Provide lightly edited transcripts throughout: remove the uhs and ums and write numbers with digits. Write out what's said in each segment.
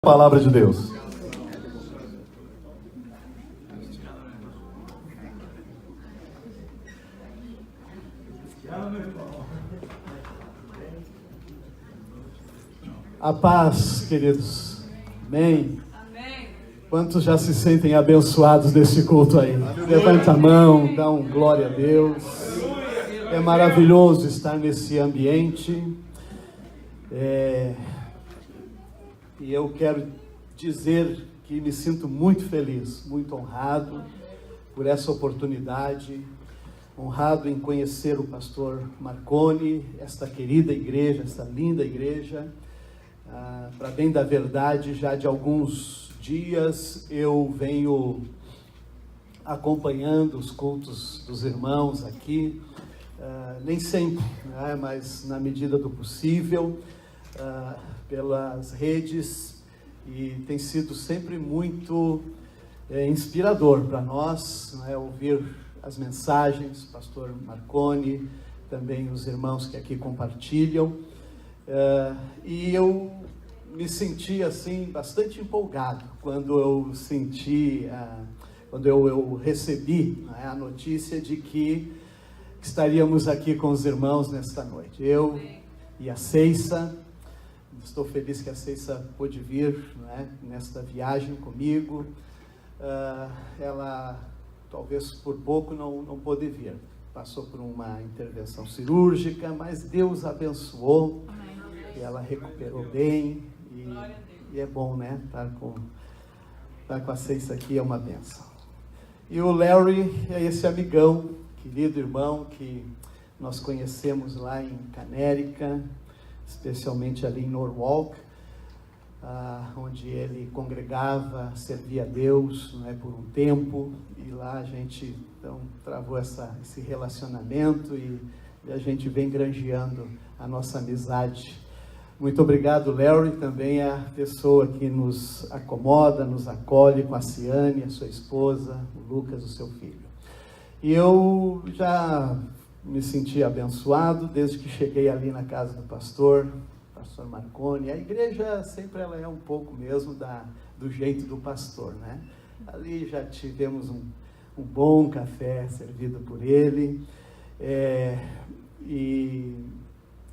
Palavra de Deus. A paz, queridos. Amém. Amém. Quantos já se sentem abençoados desse culto aí? Levanta a mão, dá um glória a Deus. É maravilhoso estar nesse ambiente. E eu quero dizer que me sinto muito feliz, muito honrado por essa oportunidade, honrado em conhecer o pastor Marconi, esta querida igreja, esta linda igreja. Para bem da verdade, já de alguns dias eu venho acompanhando os cultos dos irmãos aqui, nem sempre, né, mas na medida do possível, pelas redes, e tem sido sempre muito inspirador para nós, né, ouvir as mensagens, pastor Marconi, também os irmãos que aqui compartilham, e eu me senti assim bastante empolgado quando eu recebi, né, a notícia de que estaríamos aqui com os irmãos nesta noite. Eu e a Ceissa. Estou feliz que a Ceissa pôde vir, né, nesta viagem comigo. Ela, talvez por pouco, não pôde vir. Passou por uma intervenção cirúrgica, mas Deus abençoou. Amém. E ela recuperou bem. E é bom, né? Estar com a Ceissa aqui é uma bênção. E o Larry é esse amigão, querido irmão, que nós conhecemos lá em Canérica, especialmente ali em Norwalk, onde ele congregava, servia a Deus, né, por um tempo, e lá a gente então travou esse relacionamento e a gente vem granjeando a nossa amizade. Muito obrigado, Larry, também é a pessoa que nos acomoda, nos acolhe, com a Ciane, a sua esposa, o Lucas, o seu filho. E eu já me senti abençoado desde que cheguei ali na casa do pastor Marconi. A igreja sempre ela é um pouco mesmo do jeito do pastor, né? Ali já tivemos um bom café servido por ele, e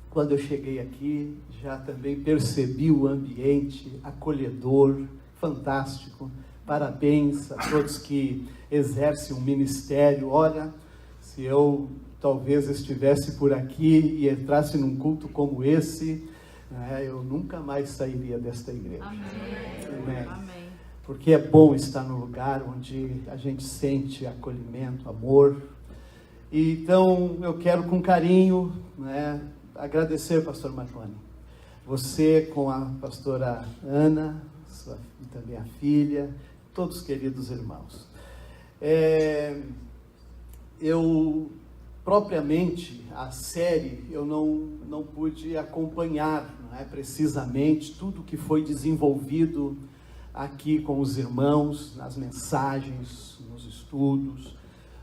quando eu cheguei aqui já também percebi o ambiente acolhedor, fantástico. Parabéns a todos que exercem um ministério. Olha, se eu talvez estivesse por aqui e entrasse num culto como esse, né, eu nunca mais sairia desta igreja. Amém. Amém. Porque é bom estar num lugar onde a gente sente acolhimento, amor. E, então, eu quero com carinho, né, agradecer, pastor Marconi. Você com a pastora Ana, e também a filha, todos os queridos irmãos. Propriamente, a série, eu não pude acompanhar, não é, precisamente tudo que foi desenvolvido aqui com os irmãos, nas mensagens, nos estudos,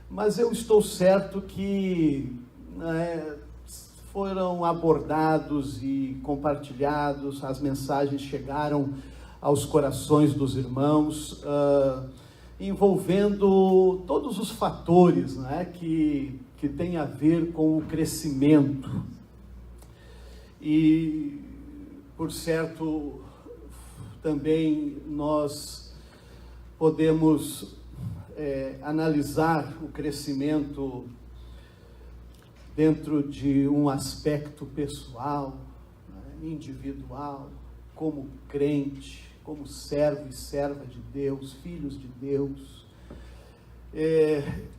mas eu estou certo que, né, foram abordados e compartilhados, as mensagens chegaram aos corações dos irmãos, envolvendo todos os fatores, né, que tem a ver com o crescimento. E, por certo, também nós podemos analisar o crescimento dentro de um aspecto pessoal, né, individual, como crente, como servo e serva de Deus, filhos de Deus.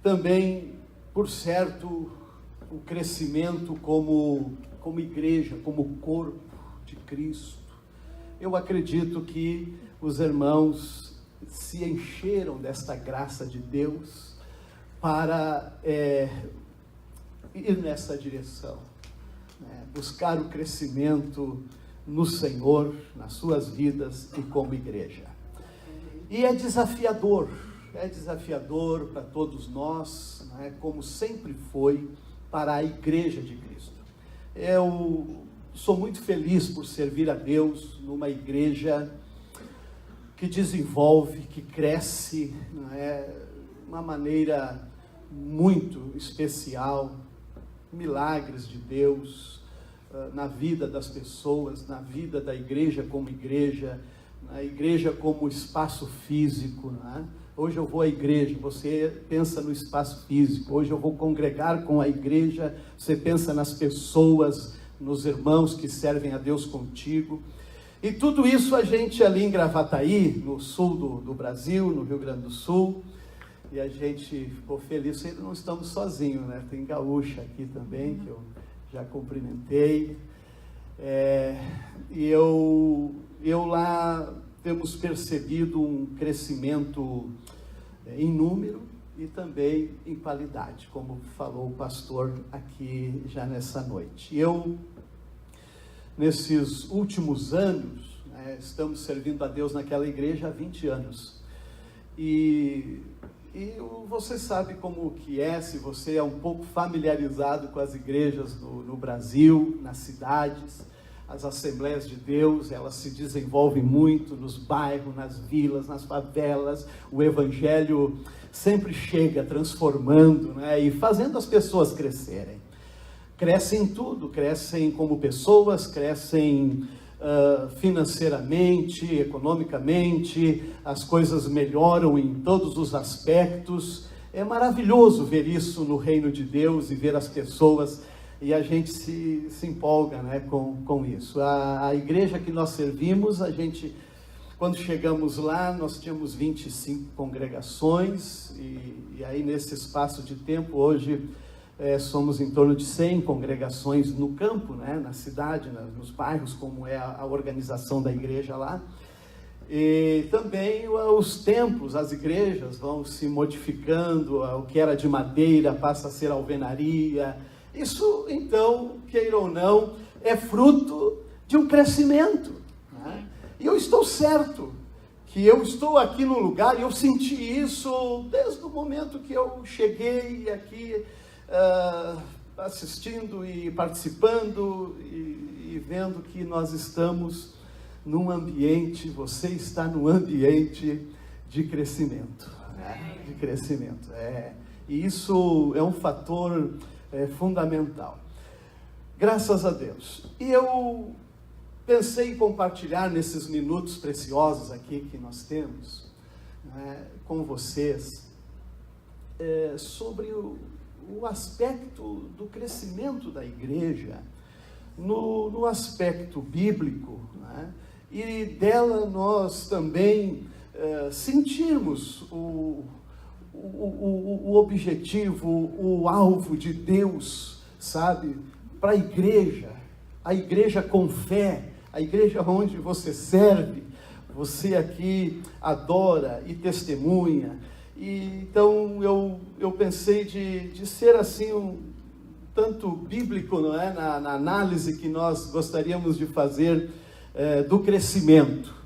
Também, por certo, o crescimento como igreja, como corpo de Cristo. Eu acredito que os irmãos se encheram desta graça de Deus para ir nessa direção, né? Buscar o crescimento no Senhor, nas suas vidas e como igreja. E é desafiador para todos nós, né? Como sempre foi para a igreja de Cristo. Eu sou muito feliz por servir a Deus numa igreja que desenvolve, que cresce, não é, de uma maneira muito especial, milagres de Deus na vida das pessoas, na vida da igreja como igreja, na igreja como espaço físico, não é? Hoje eu vou à igreja, você pensa no espaço físico. Hoje eu vou congregar com a igreja, você pensa nas pessoas, nos irmãos que servem a Deus contigo. E tudo isso a gente ali em Gravataí, no sul do Brasil, no Rio Grande do Sul, e a gente ficou feliz. Ainda não estamos sozinhos, né? Tem gaúcha aqui também, que eu já cumprimentei. E eu lá temos percebido um crescimento em número e também em qualidade, como falou o pastor aqui já nessa noite. Eu, nesses últimos anos, estamos servindo a Deus naquela igreja há 20 anos. E você sabe como que é, se você é um pouco familiarizado com as igrejas no Brasil, nas cidades. As Assembleias de Deus, elas se desenvolvem muito nos bairros, nas vilas, nas favelas. O Evangelho sempre chega transformando, né, e fazendo as pessoas crescerem. Crescem em tudo, crescem como pessoas, crescem financeiramente, economicamente, as coisas melhoram em todos os aspectos. É maravilhoso ver isso no reino de Deus e ver as pessoas. E a gente se empolga, né, com isso. A igreja que nós servimos, quando chegamos lá, nós tínhamos 25 congregações, e aí nesse espaço de tempo, hoje somos em torno de 100 congregações no campo, né, na cidade, nos bairros, como é a organização da igreja lá. E também os templos, as igrejas vão se modificando, o que era de madeira passa a ser alvenaria. Isso, então, queira ou não, é fruto de um crescimento, né? E eu estou certo que eu estou aqui no lugar, e eu senti isso desde o momento que eu cheguei aqui, assistindo e participando e vendo que nós estamos num ambiente, você está num ambiente de crescimento, né? De crescimento. E isso é um fator fundamental. Graças a Deus. E eu pensei em compartilhar nesses minutos preciosos aqui que nós temos, né, com vocês, sobre o aspecto do crescimento da igreja, no aspecto bíblico, né, e dela nós também sentirmos o objetivo, o alvo de Deus, sabe, para a igreja com fé, a igreja onde você serve, você aqui adora e testemunha. E então eu pensei de ser assim tanto bíblico, não é, na análise que nós gostaríamos de fazer do crescimento.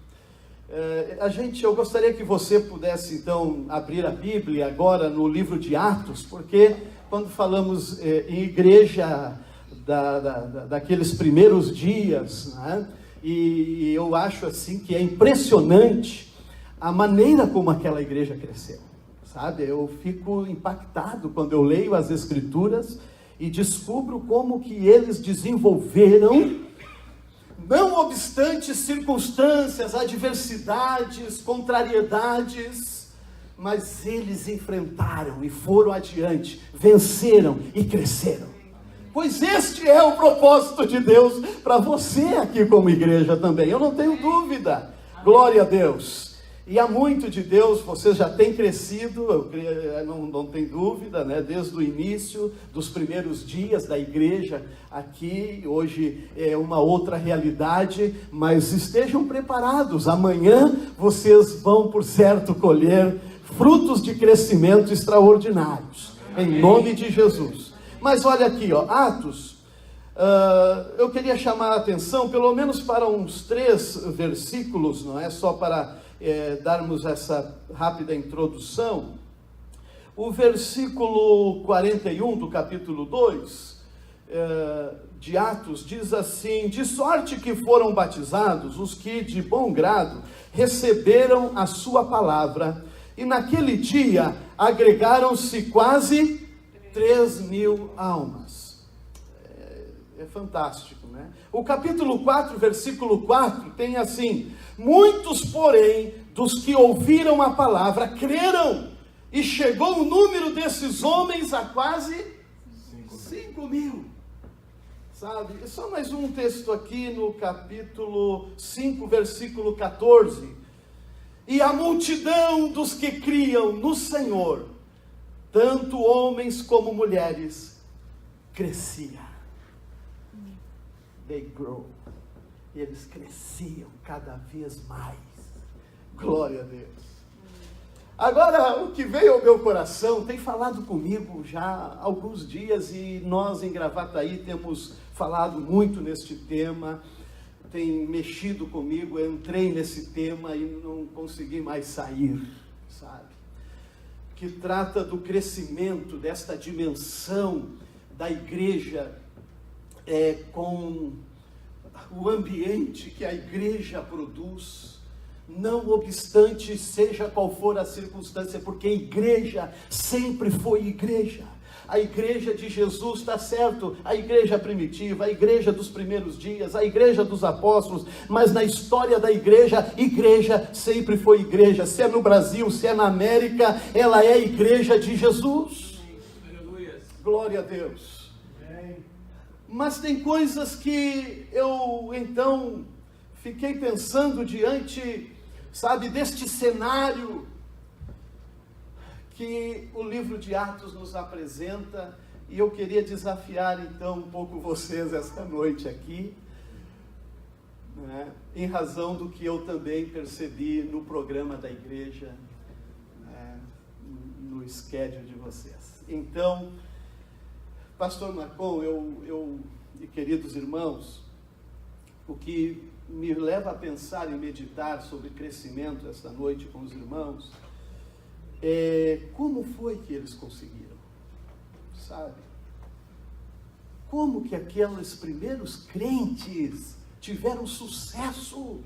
Eu gostaria que você pudesse, então, abrir a Bíblia agora no livro de Atos, porque quando falamos em igreja daqueles primeiros dias, né, e eu acho assim que é impressionante a maneira como aquela igreja cresceu, sabe? Eu fico impactado quando eu leio as Escrituras e descubro como que eles desenvolveram, não obstante circunstâncias, adversidades, contrariedades, mas eles enfrentaram e foram adiante, venceram e cresceram. Pois este é o propósito de Deus para você aqui como igreja também, eu não tenho dúvida. Glória a Deus. E há muito de Deus, você já tem crescido, não tem dúvida, né? Desde o início dos primeiros dias da igreja aqui. Hoje é uma outra realidade, mas estejam preparados, amanhã vocês vão por certo colher frutos de crescimento extraordinários, em nome de Jesus. Mas olha aqui, Atos, eu queria chamar a atenção pelo menos para uns 3 versículos, não é só para darmos essa rápida introdução. O versículo 41 do capítulo 2 de Atos diz assim: de sorte que foram batizados os que de bom grado receberam a sua palavra, e naquele dia agregaram-se quase 3.000 almas. É fantástico, né? O capítulo 4, versículo 4 tem assim: muitos, porém, dos que ouviram a palavra creram, e chegou o número desses homens a quase 5.000. Sabe? Só mais um texto aqui no capítulo 5, versículo 14. E a multidão dos que criam no Senhor, tanto homens como mulheres, crescia. They grow. Eles cresciam cada vez mais. Glória a Deus. Agora, o que veio ao meu coração tem falado comigo já há alguns dias, e nós em Gravataí temos falado muito neste tema, tem mexido comigo. Eu entrei nesse tema e não consegui mais sair, sabe? Que trata do crescimento desta dimensão da igreja, com o ambiente que a igreja produz, não obstante seja qual for a circunstância, porque a igreja sempre foi igreja. A igreja de Jesus, está certo, a igreja primitiva, a igreja dos primeiros dias, a igreja dos apóstolos, mas na história da igreja, igreja sempre foi igreja. Se é no Brasil, se é na América, ela é a igreja de Jesus. Aleluia. Glória a Deus. Amém. Mas tem coisas que eu então fiquei pensando diante, sabe, deste cenário que o livro de Atos nos apresenta, e eu queria desafiar então um pouco vocês esta noite aqui, né, em razão do que eu também percebi no programa da igreja, no schedule de vocês. Então, pastor Marcon, e queridos irmãos, o que me leva a pensar e meditar sobre crescimento esta noite com os irmãos, como foi que eles conseguiram, sabe? Como que aqueles primeiros crentes tiveram sucesso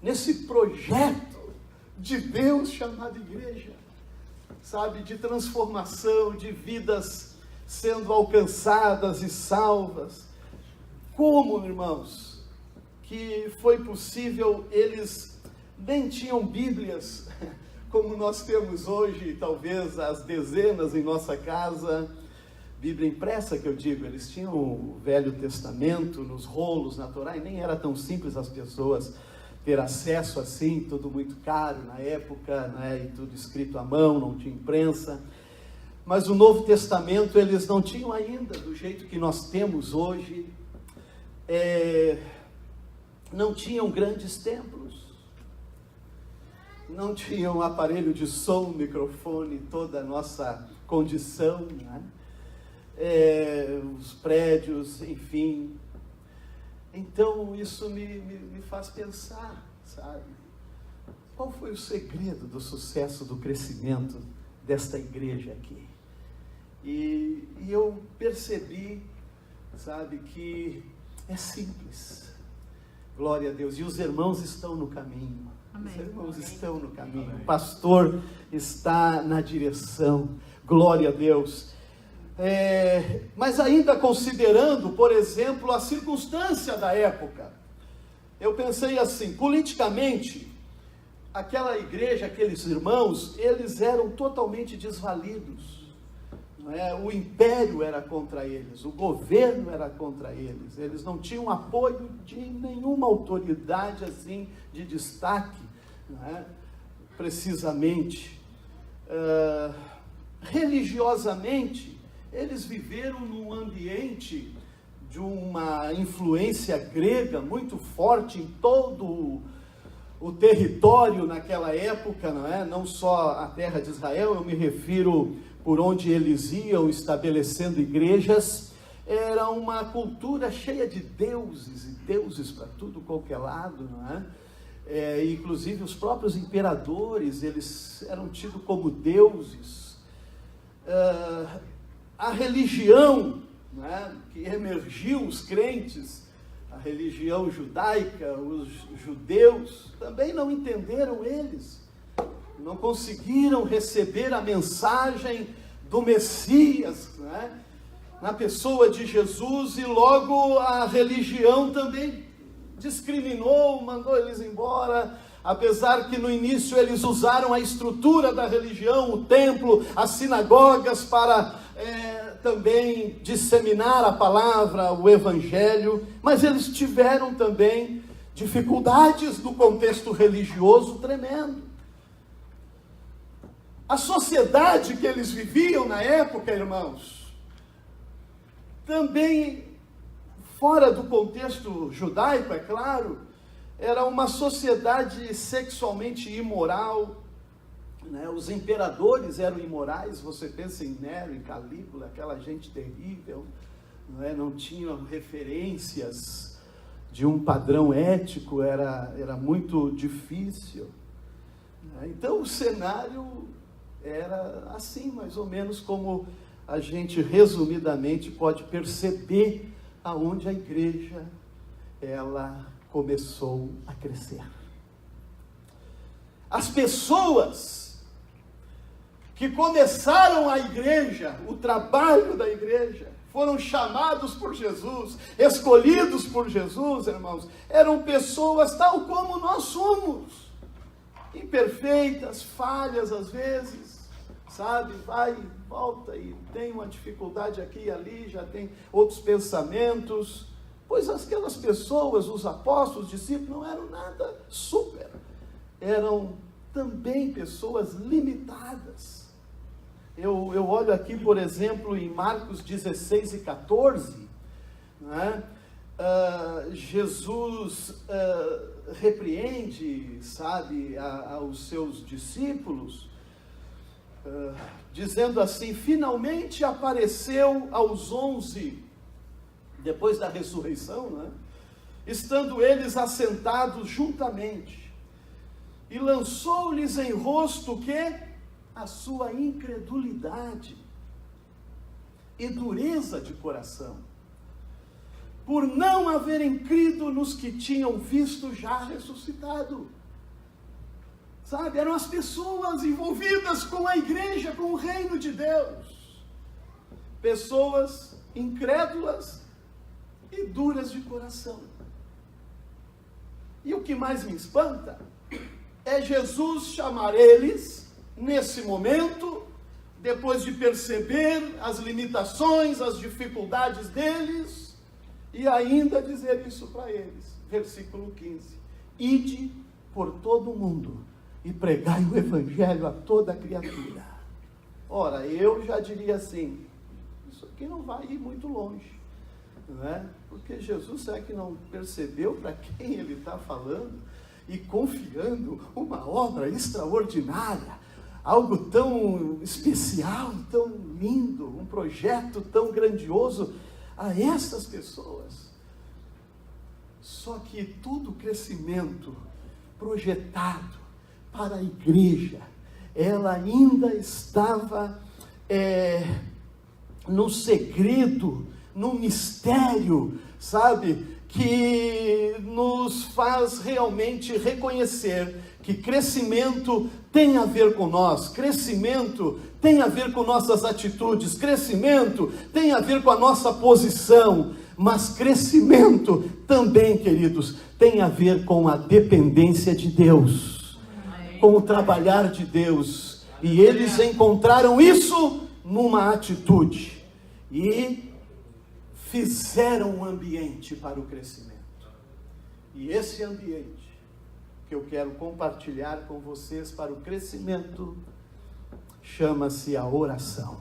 nesse projeto de Deus chamado igreja, sabe? De transformação, de vidas sendo alcançadas e salvas. Como, irmãos, que foi possível? Eles nem tinham Bíblias como nós temos hoje, talvez as dezenas em nossa casa, Bíblia impressa que eu digo. Eles tinham o Velho Testamento nos rolos, na Torá, e nem era tão simples as pessoas ter acesso assim, tudo muito caro na época, né, e tudo escrito à mão, não tinha imprensa. Mas o Novo Testamento eles não tinham ainda, do jeito que nós temos hoje. Não tinham grandes templos, não tinham aparelho de som, microfone, toda a nossa condição, né? Os prédios, enfim. Então isso me faz pensar, sabe? Qual foi o segredo do sucesso, do crescimento desta igreja aqui? E eu percebi, sabe, que é simples. Glória a Deus. E os irmãos estão no caminho. Amém. Os irmãos estão no caminho. Amém. O pastor está na direção. Glória a Deus. Mas ainda considerando, por exemplo, a circunstância da época, eu pensei assim, politicamente, aquela igreja, aqueles irmãos, eles eram totalmente desvalidos. O império era contra eles, o governo era contra eles, eles não tinham apoio de nenhuma autoridade assim de destaque, precisamente. Religiosamente, eles viveram num ambiente de uma influência grega muito forte em todo o território naquela época, não só a terra de Israel, eu me refiro por onde eles iam estabelecendo igrejas. Era uma cultura cheia de deuses, e deuses para tudo qualquer lado, inclusive os próprios imperadores, eles eram tidos como deuses. A religião né, que emergiu os crentes, a religião judaica, os judeus, também não entenderam eles, não conseguiram receber a mensagem do Messias, né, na pessoa de Jesus, e logo a religião também discriminou, mandou eles embora, apesar que no início eles usaram a estrutura da religião, o templo, as sinagogas, para também disseminar a palavra, o evangelho, mas eles tiveram também dificuldades no contexto religioso tremendo. A sociedade que eles viviam na época, irmãos, também fora do contexto judaico, é claro, era uma sociedade sexualmente imoral, né? Os imperadores eram imorais. Você pensa em Nero, em Calígula, aquela gente terrível, não tinham referências de um padrão ético, era muito difícil, né? Então o cenário era assim, mais ou menos como a gente resumidamente pode perceber aonde a igreja ela começou a crescer. As pessoas que começaram a igreja, o trabalho da igreja, foram chamados por Jesus, escolhidos por Jesus, irmãos, eram pessoas tal como nós somos, imperfeitas, falhas às vezes, sabe, vai e volta e tem uma dificuldade aqui e ali, já tem outros pensamentos, pois aquelas pessoas, os apóstolos, os discípulos, não eram nada super, eram também pessoas limitadas. Eu olho aqui, por exemplo, em Marcos 16 e 14, né? Jesus repreende, sabe, aos seus discípulos, dizendo assim: finalmente apareceu aos 11, depois da ressurreição, né? Estando eles assentados juntamente, e lançou-lhes em rosto o quê? A sua incredulidade e dureza de coração, por não haverem crido nos que tinham visto já ressuscitado. Sabe, eram as pessoas envolvidas com a igreja, com o reino de Deus, pessoas incrédulas e duras de coração. E o que mais me espanta é Jesus chamar eles, nesse momento, depois de perceber as limitações, as dificuldades deles, e ainda dizer isso para eles, versículo 15: ide por todo o mundo e pregai o evangelho a toda criatura. Ora, eu já diria assim, isso aqui não vai ir muito longe, não é? Porque Jesus, será que não percebeu para quem ele está falando e confiando uma obra extraordinária, algo tão especial, tão lindo, um projeto tão grandioso a essas pessoas? Só que todo o crescimento projetado para a igreja, ela ainda estava no segredo, no mistério, sabe, que nos faz realmente reconhecer que crescimento tem a ver com nós, crescimento tem a ver com nossas atitudes, crescimento tem a ver com a nossa posição, mas crescimento também, queridos, tem a ver com a dependência de Deus, com o trabalhar de Deus, e eles encontraram isso numa atitude, e fizeram um ambiente para o crescimento. E esse ambiente que eu quero compartilhar com vocês para o crescimento chama-se a oração.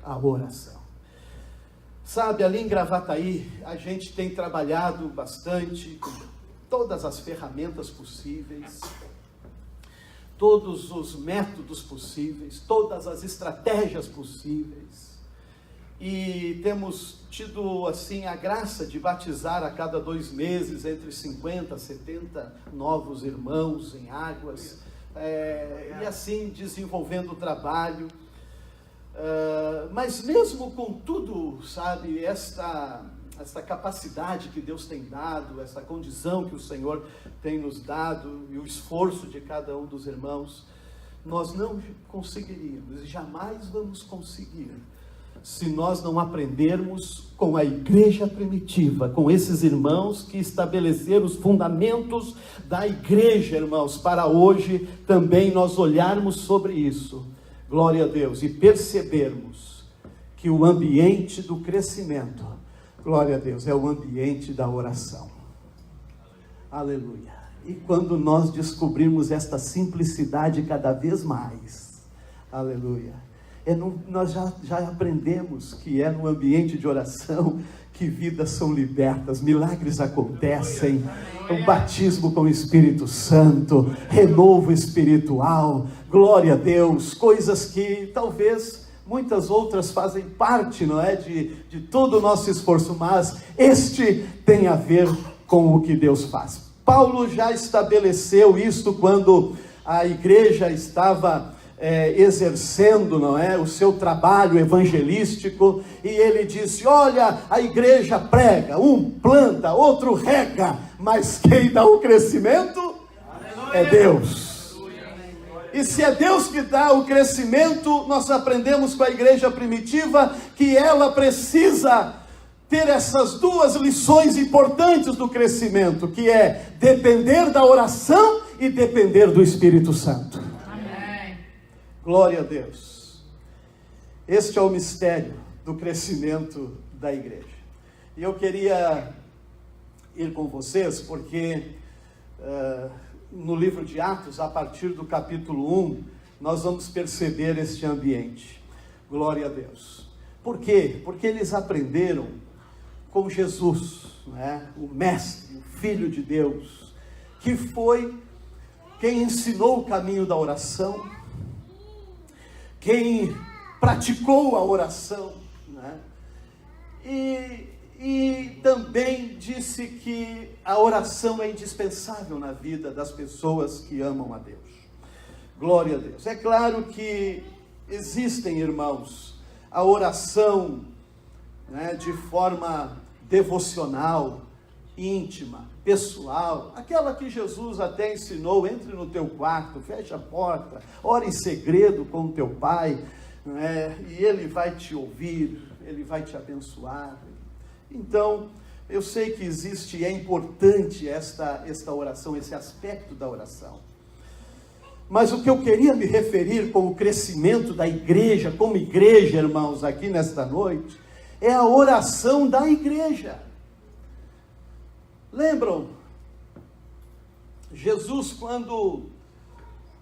A oração. Sabe, ali em Gravataí, a gente tem trabalhado bastante com todas as ferramentas possíveis, todos os métodos possíveis, todas as estratégias possíveis. E temos tido, assim, a graça de batizar a cada 2 meses entre 50 a 70 novos irmãos em Águas, e assim desenvolvendo o trabalho. Mas mesmo com tudo, sabe, esta capacidade que Deus tem dado, essa condição que o Senhor tem nos dado e o esforço de cada um dos irmãos, nós não conseguiríamos, jamais vamos conseguir, se nós não aprendermos com a igreja primitiva, com esses irmãos que estabeleceram os fundamentos da igreja, irmãos, para hoje também nós olharmos sobre isso, glória a Deus, e percebermos que o ambiente do crescimento, glória a Deus, é o ambiente da oração. Aleluia. E quando nós descobrirmos esta simplicidade cada vez mais, aleluia, nós já aprendemos que é no ambiente de oração que vidas são libertas, milagres acontecem, o batismo com o Espírito Santo, renovo espiritual, glória a Deus, coisas que talvez muitas outras fazem parte, não é, de todo o nosso esforço, mas este tem a ver com o que Deus faz. Paulo já estabeleceu isto quando a igreja estava exercendo, não é, o seu trabalho evangelístico, e ele disse: olha, a igreja prega, um planta, outro rega, mas quem dá o crescimento é Deus. E se é Deus que dá o crescimento, nós aprendemos com a igreja primitiva que ela precisa ter essas duas lições importantes do crescimento, que é depender da oração e depender do Espírito Santo. Amém. Glória a Deus. Este é o mistério do crescimento da igreja. E eu queria ir com vocês, porque no livro de Atos, a partir do capítulo 1, nós vamos perceber este ambiente. Glória a Deus. Por quê? Porque eles aprenderam com Jesus, né? O Mestre, o Filho de Deus, que foi quem ensinou o caminho da oração, quem praticou a oração, né? E também disse que a oração é indispensável na vida das pessoas que amam a Deus. Glória a Deus. É claro que existem, irmãos, a oração, né, de forma devocional, íntima, pessoal, aquela que Jesus até ensinou: entre no teu quarto, fecha a porta, ora em segredo com o teu pai, né, e ele vai te ouvir, ele vai te abençoar. Então, eu sei que existe e é importante esta oração, esse aspecto da oração. Mas o que eu queria me referir com o crescimento da igreja, como igreja, irmãos, aqui nesta noite, é a oração da igreja. Lembram? Jesus, quando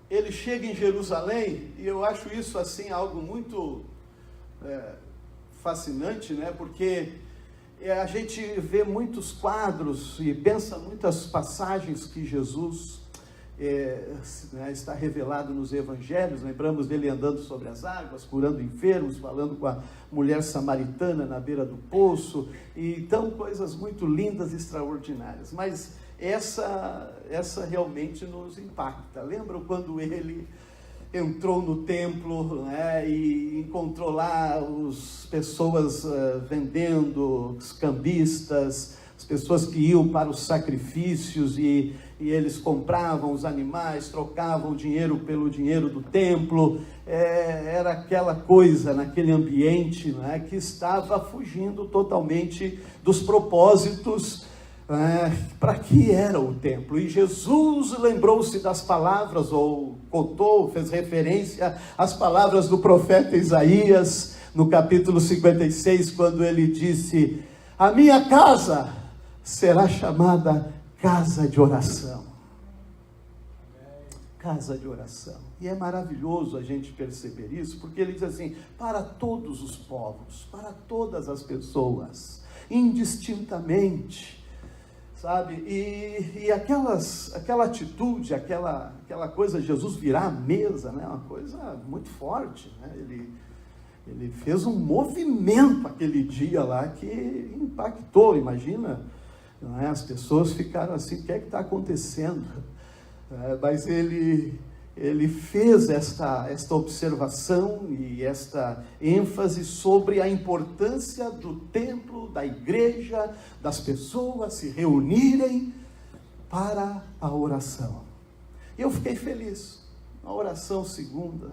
ele chega em Jerusalém, e eu acho isso assim algo muito fascinante, né? Porque a gente vê muitos quadros e pensa muitas passagens que Jesus está revelado nos evangelhos. Lembramos dele andando sobre as águas, curando enfermos, falando com a mulher samaritana na beira do poço, e então coisas muito lindas e extraordinárias, mas essa realmente nos impacta. Lembram quando ele entrou no templo, né, e encontrou lá as pessoas vendendo, os cambistas, as pessoas que iam para os sacrifícios, e eles compravam os animais, trocavam o dinheiro pelo dinheiro do templo. Era aquela coisa naquele ambiente, né, que estava fugindo totalmente dos propósitos para que era o templo. E Jesus lembrou-se das palavras, ou contou, fez referência às palavras do profeta Isaías, no capítulo 56, quando ele disse: a minha casa será chamada casa de oração. Casa de oração. E é maravilhoso a gente perceber isso, porque ele diz assim: para todos os povos, para todas as pessoas, indistintamente, sabe? E aquela atitude, aquela coisa, Jesus virar a mesa, né? Uma coisa muito forte, né? Ele fez um movimento aquele dia lá que impactou, imagina, não é? As pessoas ficaram assim: o que é que está acontecendo? Mas ele ele fez esta observação e esta ênfase sobre a importância do templo, da igreja, das pessoas se reunirem para a oração. Eu fiquei feliz. A oração segunda,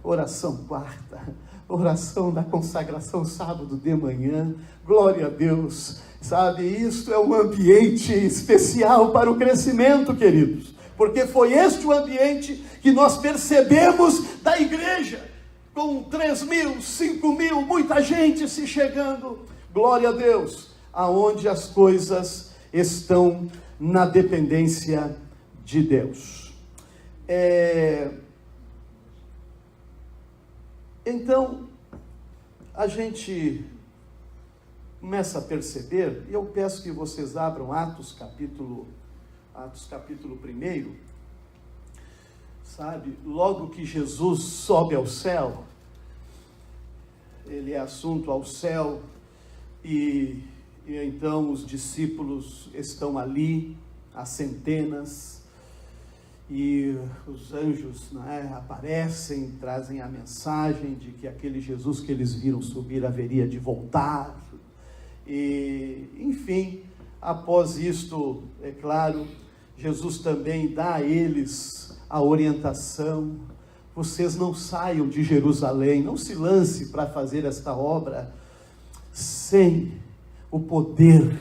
oração quarta, oração da consagração sábado de manhã, glória a Deus, sabe, isto é um ambiente especial para o crescimento, queridos, porque foi este o ambiente que nós percebemos da igreja, com 3.000, 5.000, muita gente se chegando, glória a Deus, aonde as coisas estão na dependência de Deus. Então, a gente começa a perceber, e eu peço que vocês abram Atos capítulo 1, sabe, logo que Jesus sobe ao céu, ele é assunto ao céu, e então os discípulos estão ali, há centenas, e os anjos, aparecem, trazem a mensagem de que aquele Jesus que eles viram subir haveria de voltar, e enfim, após isto, é claro, Jesus também dá a eles a orientação: vocês não saiam de Jerusalém, não se lance para fazer esta obra sem o poder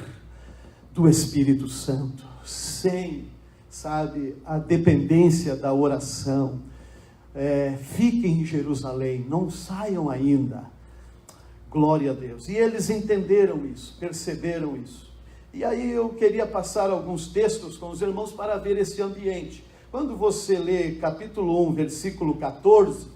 do Espírito Santo, sem, sabe, a dependência da oração. Fiquem em Jerusalém, não saiam ainda, glória a Deus. E eles entenderam isso, perceberam isso. E aí eu queria passar alguns textos com os irmãos para ver esse ambiente. Quando você lê capítulo 1, versículo 14,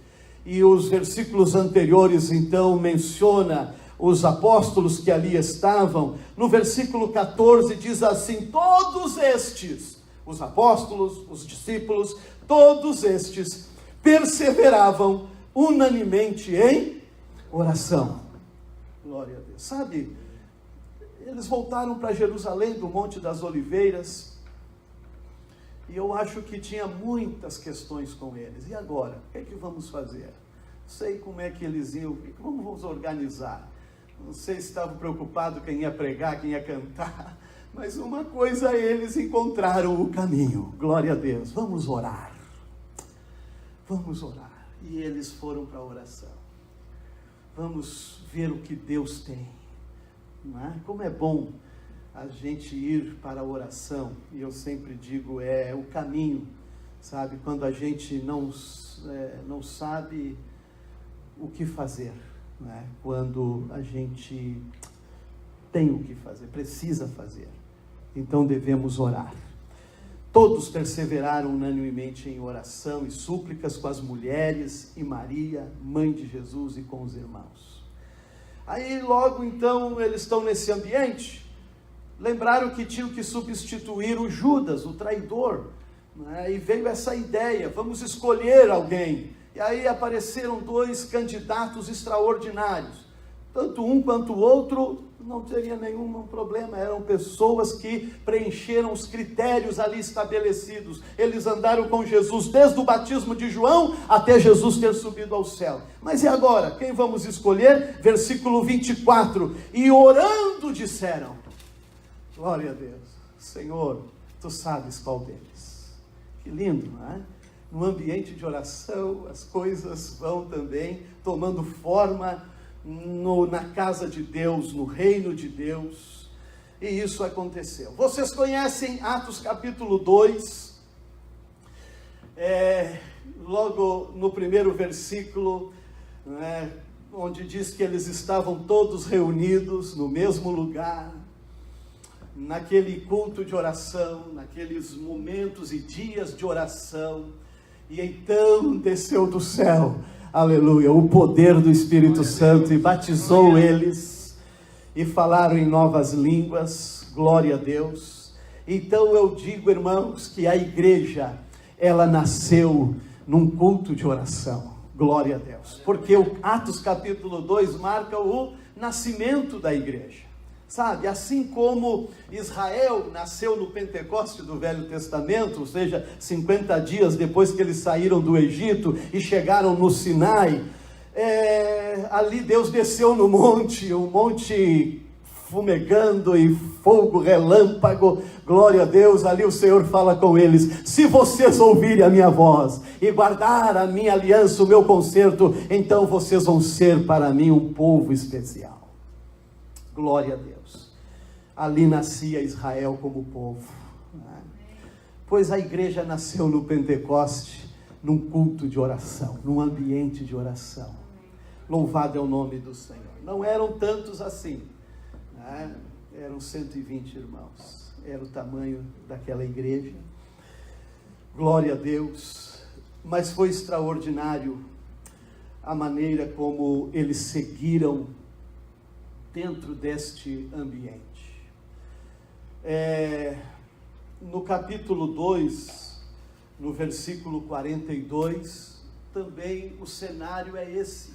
e os versículos anteriores então menciona os apóstolos que ali estavam, no versículo 14 diz assim: todos estes, os apóstolos, os discípulos, todos estes perseveravam unanimemente em oração. Glória a Deus. Sabe, eles voltaram para Jerusalém do Monte das Oliveiras, e eu acho que tinha muitas questões com eles. E agora? O que é que vamos fazer? Não sei como é que eles iam, como vamos organizar? Não sei se estavam preocupados quem ia pregar, quem ia cantar, mas uma coisa, eles encontraram o caminho, glória a Deus, vamos orar, e eles foram para a oração. Vamos ver o que Deus tem, não é? Como é bom a gente ir para a oração, e eu sempre digo, é o caminho, sabe, quando a gente não sabe o que fazer, né? Quando a gente tem o que fazer, precisa fazer, então devemos orar. Todos perseveraram unanimemente em oração e súplicas com as mulheres e Maria, mãe de Jesus, e com os irmãos. Aí logo então eles estão nesse ambiente, lembraram que tinham que substituir o Judas, o traidor, né? E veio essa ideia, vamos escolher alguém. E aí apareceram dois candidatos extraordinários, tanto um quanto o outro não teria nenhum problema, eram pessoas que preencheram os critérios ali estabelecidos. Eles andaram com Jesus desde o batismo de João até Jesus ter subido ao céu. Mas e agora? Quem vamos escolher? Versículo 24, e orando disseram, glória a Deus, Senhor, Tu sabes qual deles. Que lindo, não é? No ambiente de oração, as coisas vão também tomando forma na casa de Deus, no reino de Deus, e isso aconteceu. Vocês conhecem Atos capítulo 2, logo no primeiro versículo, né, onde diz que eles estavam todos reunidos no mesmo lugar, naquele culto de oração, naqueles momentos e dias de oração, e então desceu do céu, aleluia, o poder do Espírito Santo, e batizou eles, e falaram em novas línguas, glória a Deus. Então eu digo, irmãos, que a igreja, ela nasceu num culto de oração, glória a Deus, porque o Atos capítulo 2 marca o nascimento da igreja, Sabe, assim como Israel nasceu no Pentecoste do Velho Testamento, ou seja, 50 dias depois que eles saíram do Egito e chegaram no Sinai, ali Deus desceu no monte, o monte fumegando e fogo, relâmpago, glória a Deus. Ali o Senhor fala com eles: se vocês ouvirem a minha voz e guardar a minha aliança, o meu concerto, então vocês vão ser para mim um povo especial. Glória a Deus. Ali nascia Israel como povo, né? Pois a igreja nasceu no Pentecoste, num culto de oração, num ambiente de oração. Louvado é o nome do Senhor. Não eram tantos assim, né? Eram 120 irmãos, era o tamanho daquela igreja. Glória a Deus. Mas foi extraordinário a maneira como eles seguiram dentro deste ambiente. No capítulo 2, no versículo 42, também o cenário é esse.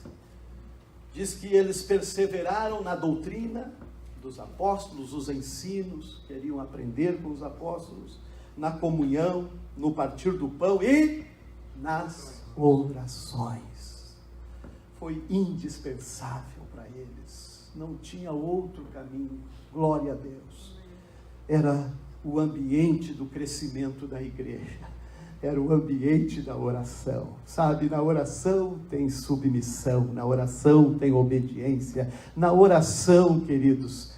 Diz que eles perseveraram na doutrina dos apóstolos, os ensinos, queriam aprender com os apóstolos, na comunhão, no partir do pão e nas orações. Foi indispensável para eles, não tinha outro caminho. Glória a Deus. Era o ambiente do crescimento da igreja, era o ambiente da oração, sabe? Na oração tem submissão, na oração tem obediência, na oração, queridos,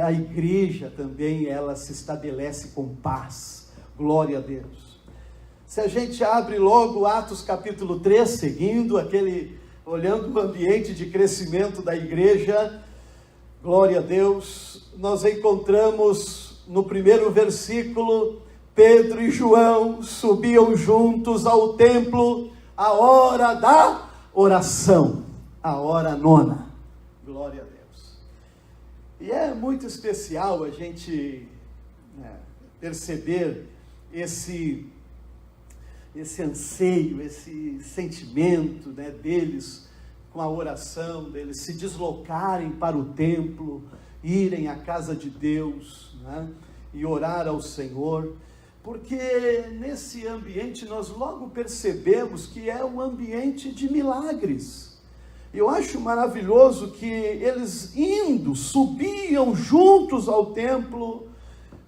a igreja também, ela se estabelece com paz. Glória a Deus. Se a gente abre logo Atos capítulo 3, seguindo olhando o ambiente de crescimento da igreja, glória a Deus, nós encontramos no primeiro versículo: Pedro e João subiam juntos ao templo à hora da oração, a hora nona. Glória a Deus. E é muito especial a gente perceber esse anseio, esse sentimento, deles com a oração, deles se deslocarem para o templo, irem à casa de Deus, e orar ao Senhor, porque nesse ambiente nós logo percebemos que é um ambiente de milagres. Eu acho maravilhoso que eles subiam juntos ao templo,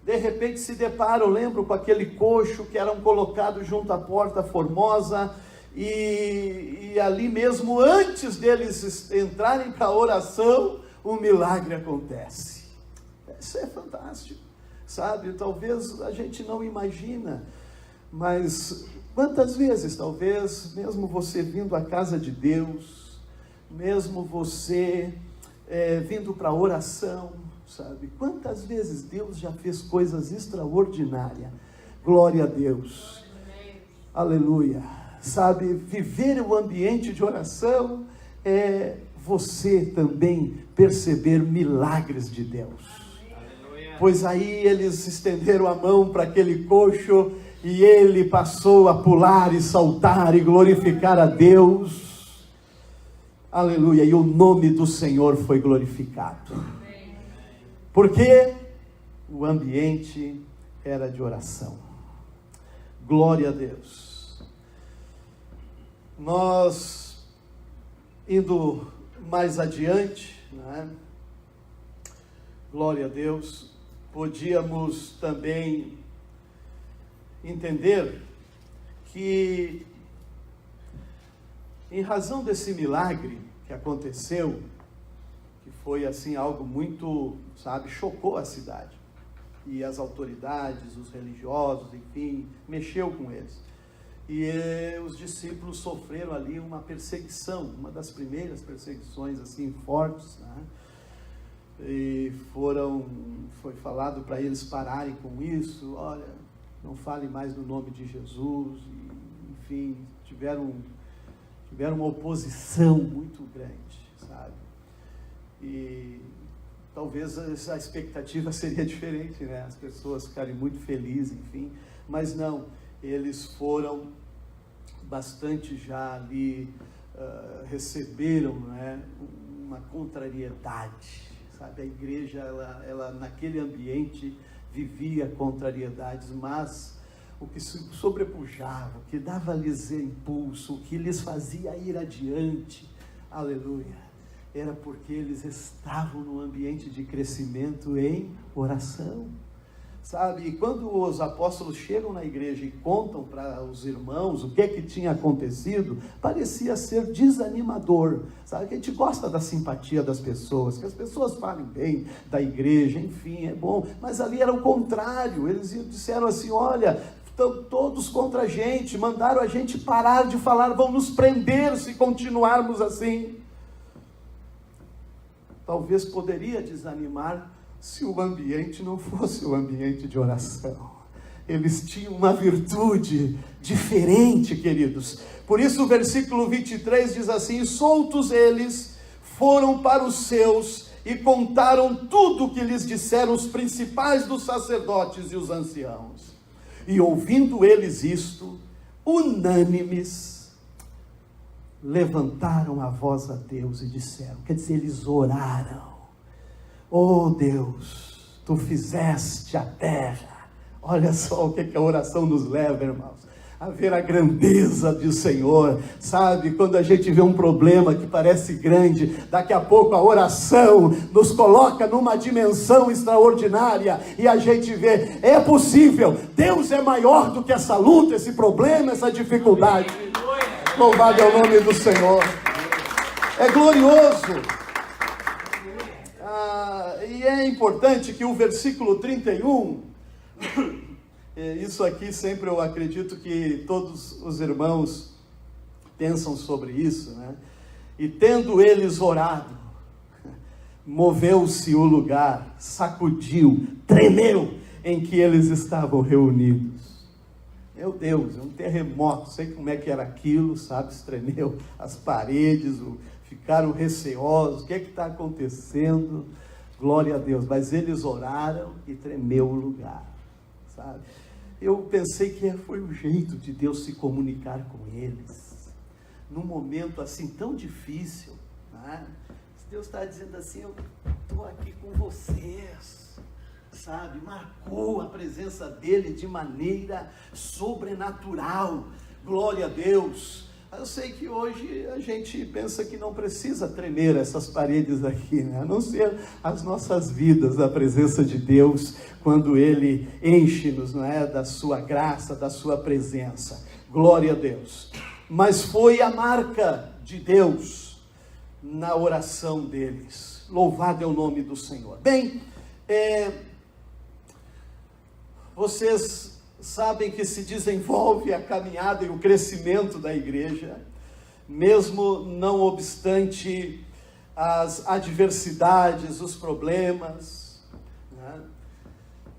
de repente se deparam, lembro, com aquele coxo que era colocado junto à porta formosa, e ali mesmo, antes deles entrarem para a oração, um milagre acontece. Isso é fantástico, sabe? Talvez a gente não imagina, mas quantas vezes, talvez, mesmo você vindo à casa de Deus, mesmo você vindo para a oração, sabe? Quantas vezes Deus já fez coisas extraordinárias. Glória a Deus. Aleluia. Sabe, viver o ambiente de oração é você também perceber milagres de Deus. Aleluia. Pois aí eles estenderam a mão para aquele coxo e ele passou a pular e saltar e glorificar a Deus. Aleluia. E o nome do Senhor foi glorificado. Porque o ambiente era de oração. Glória a Deus. Nós, indo mais adiante, glória a Deus, podíamos também entender que, em razão desse milagre que aconteceu, que foi assim algo muito, chocou a cidade, e as autoridades, os religiosos, enfim, mexeu com eles, e os discípulos sofreram ali uma perseguição, uma das primeiras perseguições assim fortes, e foi falado para eles pararem com isso. Olha, não fale mais no nome de Jesus, e, enfim, tiveram uma oposição muito grande, sabe? E talvez a expectativa seria diferente, as pessoas ficarem muito felizes, enfim, mas não, eles foram bastante já ali, receberam uma contrariedade, sabe? A igreja, ela naquele ambiente vivia contrariedades, mas o que se sobrepujava, o que dava-lhes impulso, o que lhes fazia ir adiante, aleluia, era porque eles estavam num ambiente de crescimento em oração, sabe? E quando os apóstolos chegam na igreja e contam para os irmãos o que tinha acontecido, parecia ser desanimador, sabe? Que a gente gosta da simpatia das pessoas, que as pessoas falem bem da igreja, enfim, é bom, mas ali era o contrário. Eles disseram assim: olha, estão todos contra a gente, mandaram a gente parar de falar, vão nos prender se continuarmos assim. Talvez poderia desanimar se o ambiente não fosse o ambiente de oração. Eles tinham uma virtude diferente, queridos. Por isso o versículo 23 diz assim: soltos eles, foram para os seus e contaram tudo o que lhes disseram os principais dos sacerdotes e os anciãos. E ouvindo eles isto, unânimes, levantaram a voz a Deus e disseram, quer dizer, eles oraram: oh Deus, tu fizeste a terra. Olha só o que a oração nos leva, irmãos, a ver a grandeza do Senhor, sabe? Quando a gente vê um problema que parece grande, daqui a pouco a oração nos coloca numa dimensão extraordinária, e a gente vê, é possível, Deus é maior do que essa luta, esse problema, essa dificuldade. Louvado é o nome do Senhor, é glorioso. E é importante que o versículo 31, isso aqui sempre eu acredito que todos os irmãos pensam sobre isso, né? E tendo eles orado, moveu-se o lugar, sacudiu, tremeu em que eles estavam reunidos. Meu Deus, é um terremoto, sei como é que era aquilo, sabe? Tremeu as paredes, ficaram receosos, o que é que está acontecendo? Glória a Deus, mas eles oraram e tremeu o lugar, sabe? Eu pensei que foi o jeito de Deus se comunicar com eles, num momento assim tão difícil, né? Deus está dizendo assim: eu estou aqui com vocês, sabe? Marcou a presença dele de maneira sobrenatural, glória a Deus. Eu sei que hoje a gente pensa que não precisa tremer essas paredes aqui, né? A não ser as nossas vidas, a presença de Deus, quando Ele enche-nos, não é? Da sua graça, da sua presença, glória a Deus. Mas foi a marca de Deus na oração deles, louvado é o nome do Senhor. Bem, vocês sabem que se desenvolve a caminhada e o crescimento da igreja, mesmo não obstante as adversidades, os problemas, né?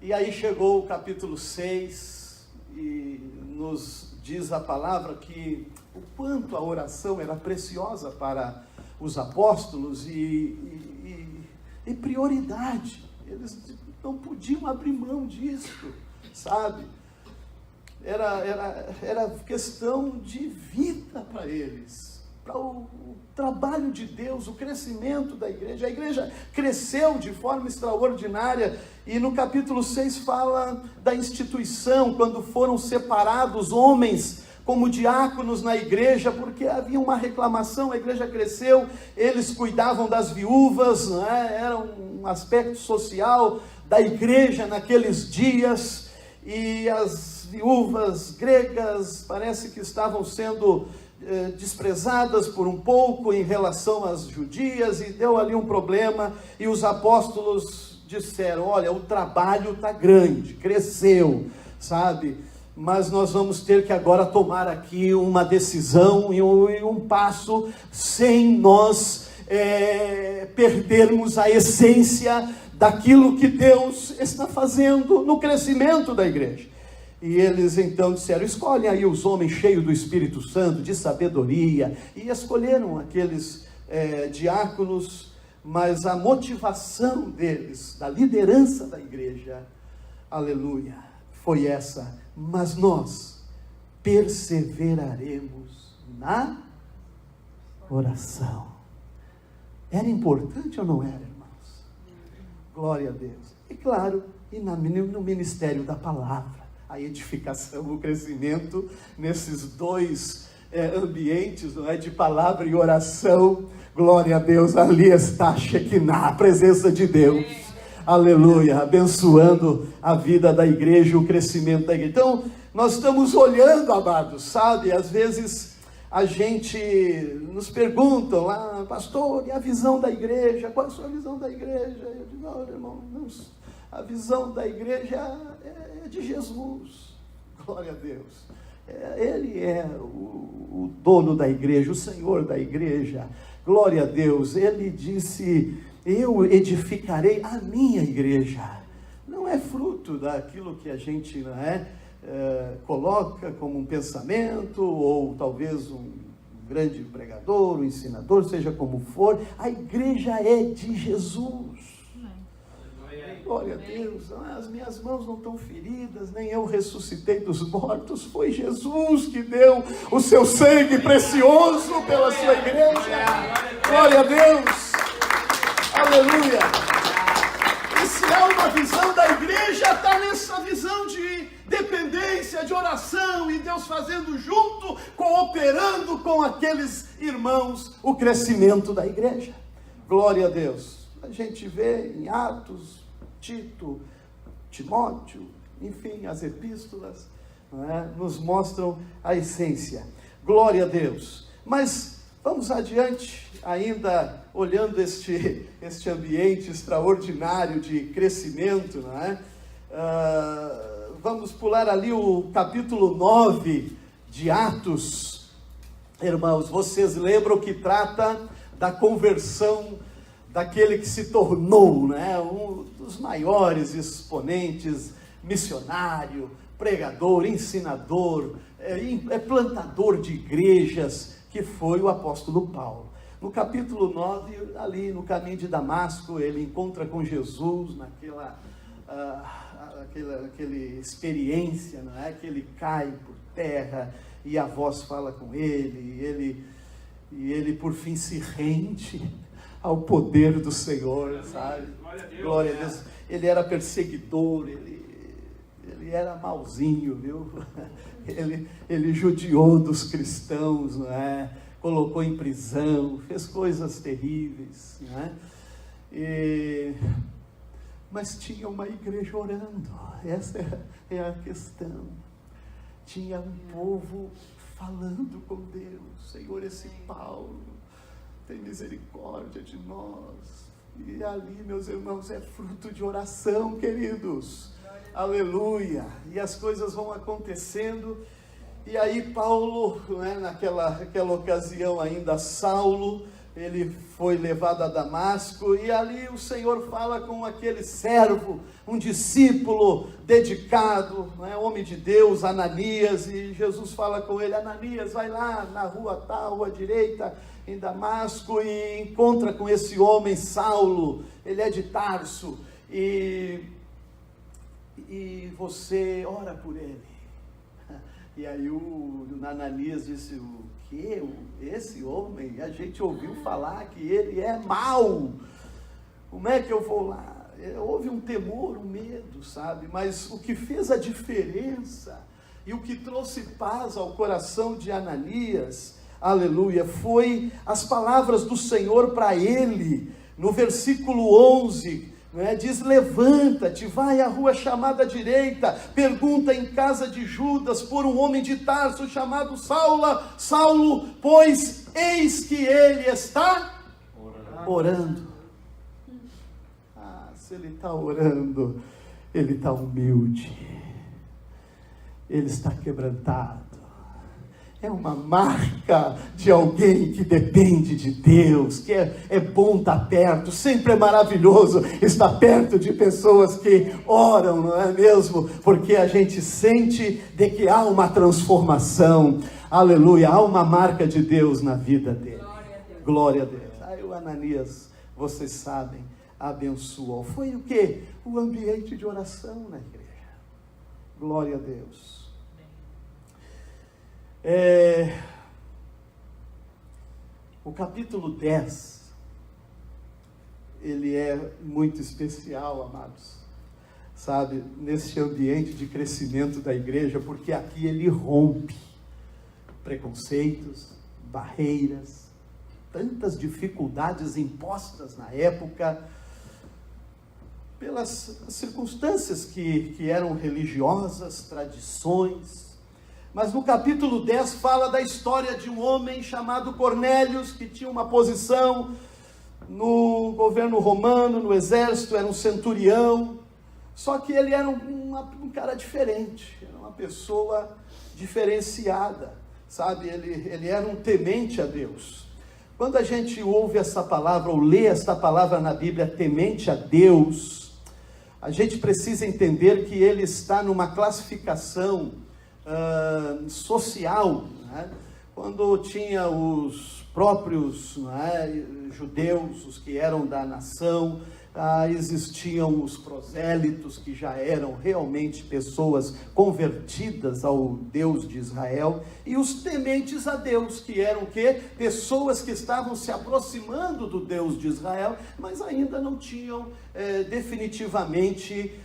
E aí chegou o capítulo 6 e nos diz a palavra que o quanto a oração era preciosa para os apóstolos e prioridade, eles não podiam abrir mão disso, sabe? Era questão de vida para eles, para o trabalho de Deus, o crescimento da igreja. A igreja cresceu de forma extraordinária, e no capítulo 6 fala da instituição, quando foram separados homens como diáconos na igreja, porque havia uma reclamação, a igreja cresceu, eles cuidavam das viúvas, não é? Era um aspecto social da igreja naqueles dias, e as viúvas gregas parece que estavam sendo desprezadas por um pouco em relação às judias, e deu ali um problema, e os apóstolos disseram: olha, o trabalho está grande, cresceu, sabe? Mas nós vamos ter que agora tomar aqui uma decisão e um passo, sem nós perdermos a essência daquilo que Deus está fazendo no crescimento da igreja. E eles então disseram: escolhem aí os homens cheios do Espírito Santo, de sabedoria, e escolheram aqueles diáconos, mas a motivação deles, da liderança da igreja, aleluia, foi essa: mas nós perseveraremos na oração. Era importante ou não era, irmãos? Glória a Deus. E claro, no ministério da palavra, a edificação, o crescimento nesses dois ambientes, não é, de palavra e oração. Glória a Deus, ali está a Shekinah, a presença de Deus. Aleluia, abençoando a vida da igreja, o crescimento da igreja. Então, nós estamos olhando, amados, sabe? Às vezes a gente nos perguntam lá, pastor, e a visão da igreja? Qual é a sua visão da igreja? Eu digo, olha, irmão, a visão da igreja é de Jesus. Glória a Deus. Ele é o dono da igreja, o Senhor da igreja. Glória a Deus. Ele disse, eu edificarei a minha igreja. Não é fruto daquilo que a gente, não é, coloca como um pensamento, ou talvez um grande pregador, um ensinador, seja como for. A igreja é de Jesus. Glória a Deus. As minhas mãos não estão feridas, nem eu ressuscitei dos mortos. Foi Jesus que deu o seu sangue precioso pela sua igreja. Glória a Deus. Aleluia. E se há uma visão da igreja, está nessa visão de dependência, de oração, e Deus fazendo junto, cooperando com aqueles irmãos, o crescimento da igreja. Glória a Deus. A gente vê em Atos, Tito, Timóteo, enfim, as epístolas, não é, nos mostram a essência. Glória a Deus. Mas vamos adiante, ainda olhando este ambiente extraordinário de crescimento, não é? Vamos pular ali o capítulo 9 de Atos. Irmãos, vocês lembram que trata da conversão daquele que se tornou, né, um dos maiores exponentes, missionário, pregador, ensinador, plantador de igrejas, que foi o apóstolo Paulo. No capítulo 9, ali no caminho de Damasco, ele encontra com Jesus, naquela experiência, não é? Que ele cai por terra, e a voz fala com ele, e ele por fim se rende ao poder do Senhor, sabe? Glória a Deus. Ele era perseguidor, ele era malzinho, viu? Ele judiou dos cristãos, não é? Colocou em prisão, fez coisas terríveis, não é? Mas tinha uma igreja orando, essa é a questão. Tinha um povo falando com Deus. Senhor, esse Paulo, tem misericórdia de nós. E ali, meus irmãos, é fruto de oração, queridos. Aleluia. E as coisas vão acontecendo. E aí Paulo, né, naquela ocasião ainda Saulo, ele foi levado a Damasco, e ali o Senhor fala com aquele servo, um discípulo dedicado, né, homem de Deus, Ananias, e Jesus fala com ele, Ananias, vai lá na rua tal, rua direita, em Damasco, e encontra com esse homem Saulo, ele é de Tarso, e você ora por ele. E aí o Ananias disse, o quê? Esse homem, a gente ouviu falar que ele é mau, como é que eu vou lá? Houve um temor, um medo, sabe? Mas o que fez a diferença, e o que trouxe paz ao coração de Ananias, aleluia, foi as palavras do Senhor para ele, no versículo 11, né, diz, levanta-te, vai à rua chamada direita, pergunta em casa de Judas, por um homem de Tarso chamado Saulo, pois eis que ele está orando. Se ele está orando, ele está humilde, ele está quebrantado. É uma marca de alguém que depende de Deus, que é bom estar perto, sempre é maravilhoso estar perto de pessoas que oram, não é mesmo? Porque a gente sente de que há uma transformação, aleluia, há uma marca de Deus na vida dele. Glória a Deus. Aí o Ananias, vocês sabem, abençoou. Foi o quê? O ambiente de oração na igreja. Glória a Deus. O capítulo 10, ele é muito especial, amados, sabe, nesse ambiente de crescimento da igreja, porque aqui ele rompe preconceitos, barreiras, tantas dificuldades impostas na época, pelas circunstâncias que eram religiosas, tradições. Mas no capítulo 10 fala da história de um homem chamado Cornélios, que tinha uma posição no governo romano, no exército, era um centurião, só que ele era um cara diferente, era uma pessoa diferenciada, sabe, ele era um temente a Deus. Quando a gente ouve essa palavra, ou lê essa palavra na Bíblia, temente a Deus, a gente precisa entender que ele está numa classificação social, né? Quando tinha os próprios, né, judeus, os que eram da nação, existiam os prosélitos, que já eram realmente pessoas convertidas ao Deus de Israel, e os tementes a Deus, que eram o quê? Pessoas que estavam se aproximando do Deus de Israel, mas ainda não tinham definitivamente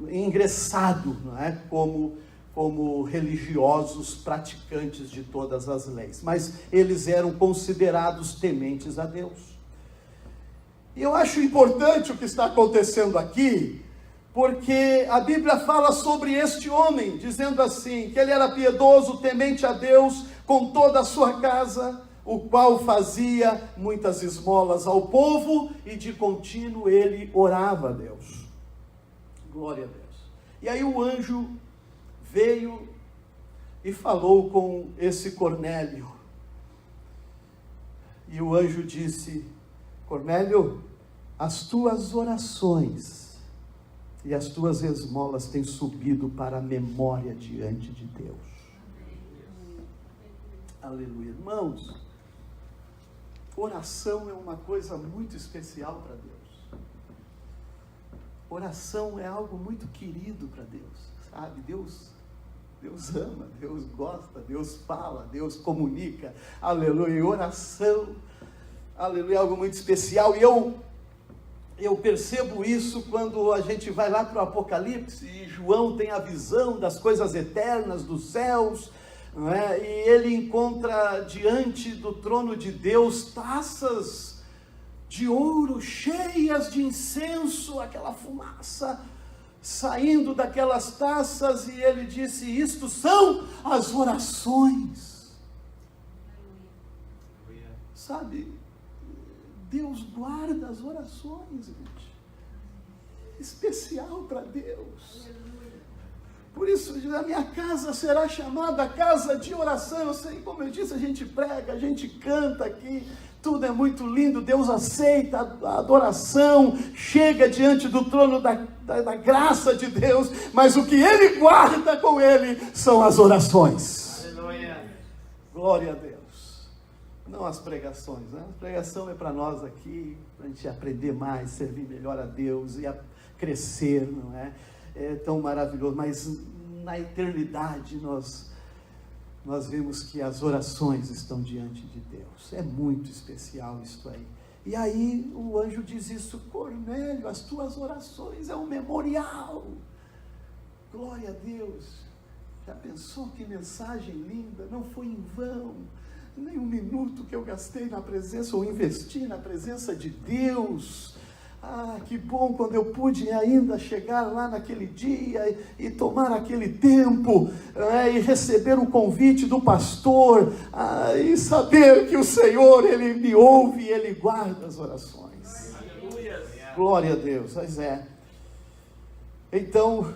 ingressado, não é? Como religiosos praticantes de todas as leis, mas eles eram considerados tementes a Deus. E eu acho importante o que está acontecendo aqui, porque a Bíblia fala sobre este homem, dizendo assim, que ele era piedoso, temente a Deus, com toda a sua casa, o qual fazia muitas esmolas ao povo, e de contínuo ele orava a Deus. Glória a Deus. E aí o anjo veio e falou com esse Cornélio, e o anjo disse: Cornélio, as tuas orações e as tuas esmolas têm subido para a memória diante de Deus. Aleluia. Irmãos, oração é uma coisa muito especial para Deus. Oração é algo muito querido para Deus, sabe? Deus ama, Deus gosta, Deus fala, Deus comunica. Aleluia. E oração, aleluia, é algo muito especial. E eu percebo isso quando a gente vai lá para o Apocalipse, e João tem a visão das coisas eternas, dos céus, não é? E ele encontra diante do trono de Deus taças de ouro cheias de incenso, aquela fumaça saindo daquelas taças, e ele disse: isto são as orações. Sabe, Deus guarda as orações, gente. Especial para Deus. Por isso, a minha casa será chamada casa de oração. Eu sei, como eu disse, a gente prega, a gente canta aqui, tudo é muito lindo, Deus aceita a adoração, chega diante do trono da graça de Deus, mas o que Ele guarda com Ele são as orações. Aleluia. Glória a Deus. Não as pregações, né? A pregação é para nós aqui, para a gente aprender mais, servir melhor a Deus e a crescer, não é? É tão maravilhoso, mas na eternidade nós vemos que as orações estão diante de Deus. É muito especial isso aí. E aí o anjo diz isso: Cornélio, as tuas orações é um memorial. Glória a Deus. Já pensou que mensagem linda? Não foi em vão, nem um minuto que eu gastei na presença, ou investi na presença de Deus. Que bom quando eu pude ainda chegar lá naquele dia e tomar aquele tempo, e receber o convite do pastor, e saber que o Senhor, Ele me ouve e Ele guarda as orações. Aleluia. Glória a Deus. Mas então,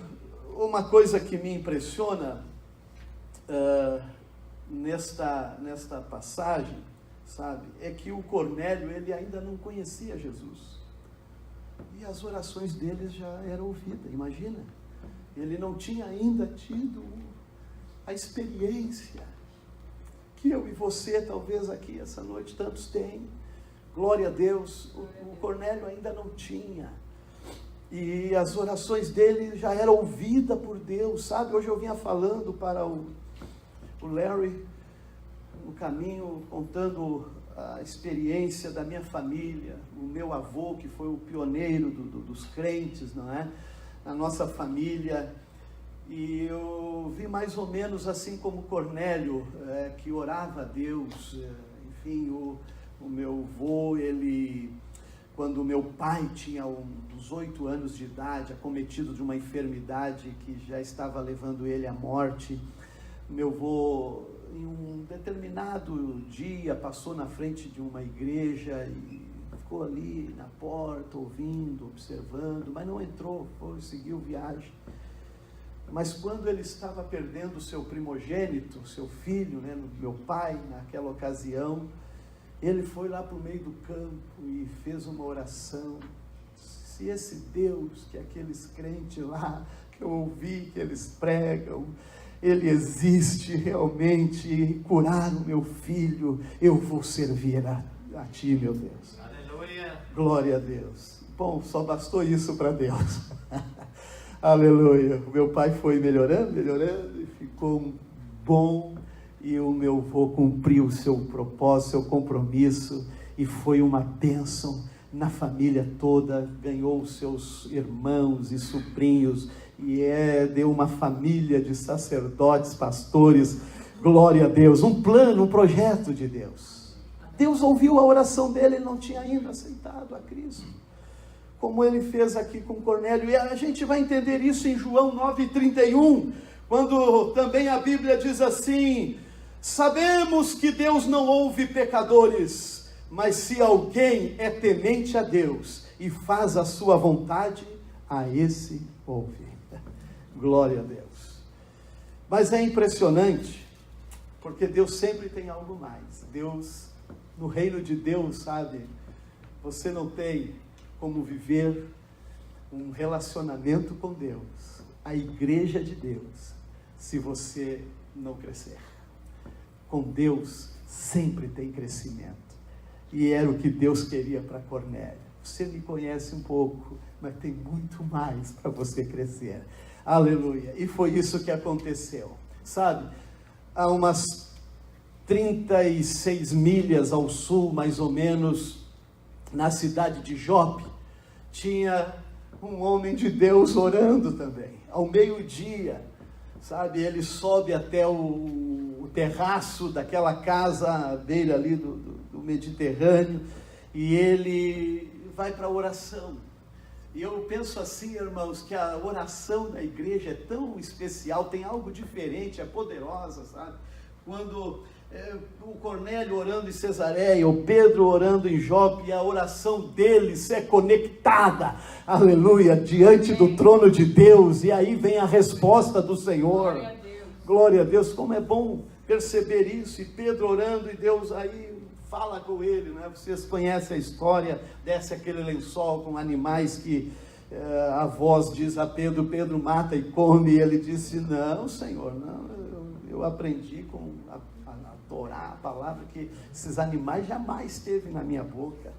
uma coisa que me impressiona nesta passagem, sabe, é que o Cornélio, ele ainda não conhecia Jesus. E as orações dele já eram ouvidas, imagina. Ele não tinha ainda tido a experiência que eu e você, talvez aqui essa noite, tantos têm. Glória a Deus. O Cornélio ainda não tinha. E as orações dele já eram ouvidas por Deus, sabe? Hoje eu vinha falando para o Larry, no caminho, contando a experiência da minha família, o meu avô, que foi o pioneiro dos crentes, não é? Na nossa família. E eu vi mais ou menos assim como Cornélio, que orava a Deus. Enfim, o meu avô, ele, quando meu pai tinha uns 8 anos de idade, acometido de uma enfermidade que já estava levando ele à morte, meu avô, em um determinado dia, passou na frente de uma igreja e ficou ali na porta, ouvindo, observando, mas não entrou, seguiu viagem. Mas quando ele estava perdendo o seu primogênito, seu filho, né, meu pai, naquela ocasião, ele foi lá para o meio do campo e fez uma oração. Se esse Deus, que aqueles crentes lá, que eu ouvi que eles pregam, ele existe realmente, e curar o meu filho, eu vou servir a ti, meu Deus. Aleluia. Glória a Deus. Bom, só bastou isso para Deus. Aleluia. O meu pai foi melhorando, e ficou bom, e o meu avô cumpriu o seu propósito, seu compromisso, e foi uma bênção na família toda, ganhou os seus irmãos e sobrinhos, e deu uma família de sacerdotes, pastores, glória a Deus, um plano, um projeto de Deus. Deus ouviu a oração dele, ele não tinha ainda aceitado a Cristo, como ele fez aqui com Cornélio, e a gente vai entender isso em João 9,31, quando também a Bíblia diz assim: sabemos que Deus não ouve pecadores, mas se alguém é temente a Deus e faz a sua vontade, a esse ouve. Glória a Deus. Mas é impressionante, porque Deus sempre tem algo mais. Deus, no reino de Deus, sabe, você não tem como viver um relacionamento com Deus, a igreja de Deus, se você não crescer. Com Deus sempre tem crescimento, e era o que Deus queria para Cornélio. Você me conhece um pouco, mas tem muito mais para você crescer. Aleluia. E foi isso que aconteceu, sabe, há umas 36 milhas ao sul, mais ou menos, na cidade de Jope, tinha um homem de Deus orando também, ao meio-dia, sabe, ele sobe até o terraço daquela casa à beira ali do Mediterrâneo, e ele vai para a oração. E eu penso assim, irmãos, que a oração da igreja é tão especial, tem algo diferente, é poderosa, sabe? Quando o Cornélio orando em Cesareia, o Pedro orando em Jope, a oração deles é conectada, aleluia, diante do trono de Deus, e aí vem a resposta do Senhor. Glória a Deus. Glória a Deus, como é bom perceber isso, e Pedro orando, e Deus aí fala com ele, né? Vocês conhecem a história, desce aquele lençol com animais que a voz diz a Pedro, Pedro mata e come, e ele disse: não, Senhor, não, eu aprendi a adorar a palavra que esses animais jamais teve na minha boca.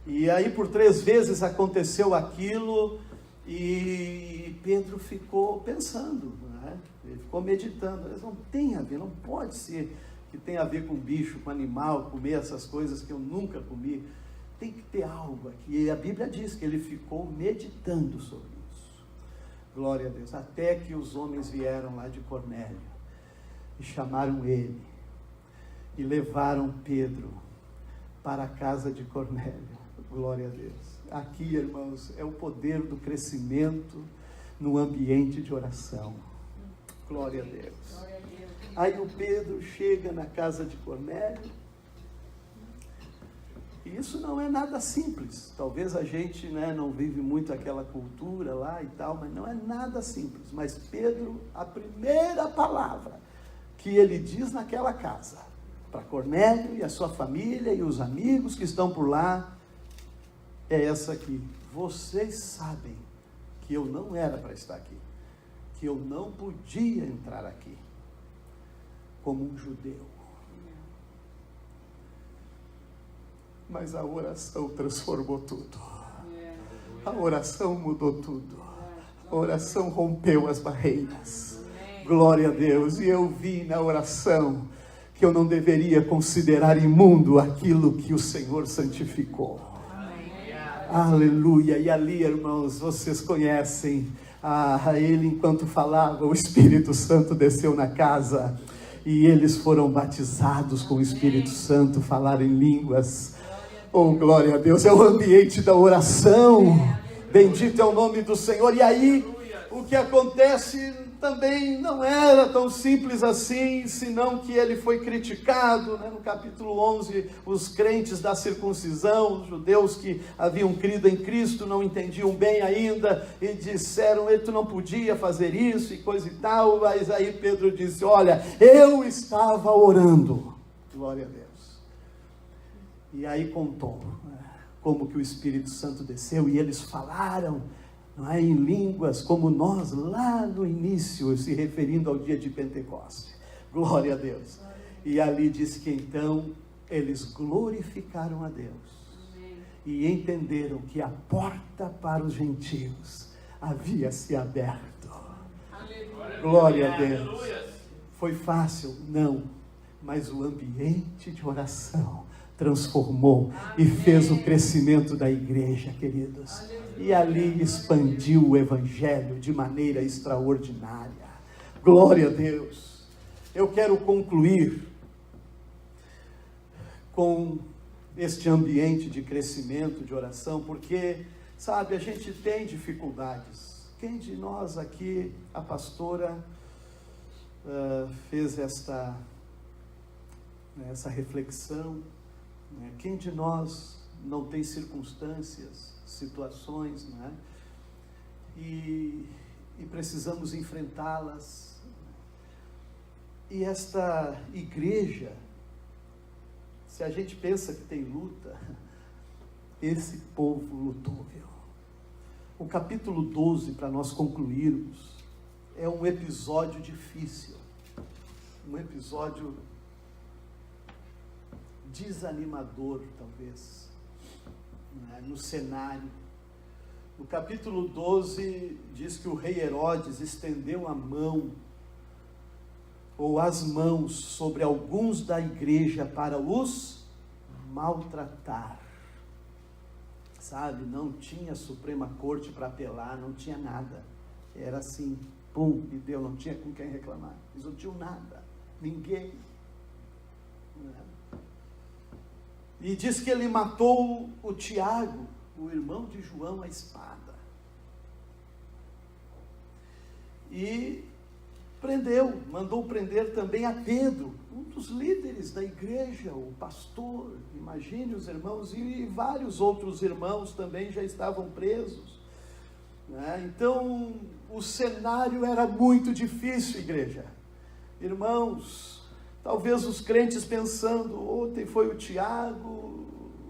E aí por 3 vezes aconteceu aquilo, e Pedro ficou pensando, né? Ele ficou meditando, mas não tem a ver, não pode ser que tem a ver com bicho, com animal, comer essas coisas que eu nunca comi, tem que ter algo aqui. E a Bíblia diz que ele ficou meditando sobre isso, glória a Deus, até que os homens vieram lá de Cornélio, e chamaram ele, e levaram Pedro para a casa de Cornélio, glória a Deus. Aqui, irmãos, é o poder do crescimento no ambiente de oração, glória a Deus. Aí o Pedro chega na casa de Cornélio, e isso não é nada simples. Talvez a gente, né, não vive muito aquela cultura lá e tal, mas não é nada simples. Mas Pedro, a primeira palavra que ele diz naquela casa, para Cornélio e a sua família e os amigos que estão por lá, é essa aqui: vocês sabem que eu não era para estar aqui, que eu não podia entrar aqui como um judeu, mas a oração transformou tudo, a oração mudou tudo, a oração rompeu as barreiras, glória a Deus. E eu vi na oração que eu não deveria considerar imundo aquilo que o Senhor santificou. Aleluia. E ali, irmãos, vocês conhecem ele, enquanto falava, o Espírito Santo desceu na casa e eles foram batizados com o Espírito Santo, falaram em línguas. Oh, glória a Deus. É o ambiente da oração. Bendito é o nome do Senhor. E aí, o que acontece também não era tão simples assim, senão que ele foi criticado, né? No capítulo 11, os crentes da circuncisão, os judeus que haviam crido em Cristo, não entendiam bem ainda, e disseram, tu não podia fazer isso, e coisa e tal, mas aí Pedro disse, olha, eu estava orando, glória a Deus, e aí contou, como que o Espírito Santo desceu, e eles falaram, não é, em línguas, como nós lá no início, se referindo ao dia de Pentecoste. Glória a Deus. E ali diz que então eles glorificaram a Deus. Amém. E entenderam que a porta para os gentios havia se aberto. Aleluia. Glória a Deus. Foi fácil? Não. Mas o ambiente de oração transformou e fez o crescimento da igreja, queridos. E ali expandiu o Evangelho de maneira extraordinária. Glória a Deus. Eu quero concluir com este ambiente de crescimento, de oração, porque, sabe, a gente tem dificuldades. Quem de nós aqui, a pastora, fez essa reflexão? Quem de nós não tem circunstâncias, situações, né? E precisamos enfrentá-las. E esta igreja, se a gente pensa que tem luta, esse povo lutou, viu? O capítulo 12, para nós concluirmos, é um episódio difícil, um episódio desanimador, talvez, né, no cenário. No capítulo 12, diz que o rei Herodes estendeu a mão, ou as mãos, sobre alguns da igreja para os maltratar. Sabe, não tinha Suprema Corte para apelar, não tinha nada. Era assim, pum, e deu, não tinha com quem reclamar. Eles não tinham nada, ninguém. Né? E diz que ele matou o Tiago, o irmão de João, à espada. E mandou prender também a Pedro, um dos líderes da igreja, o pastor, imagine os irmãos, e vários outros irmãos também já estavam presos. Né? Então, o cenário era muito difícil, igreja. Irmãos, talvez os crentes pensando, ontem foi o Tiago,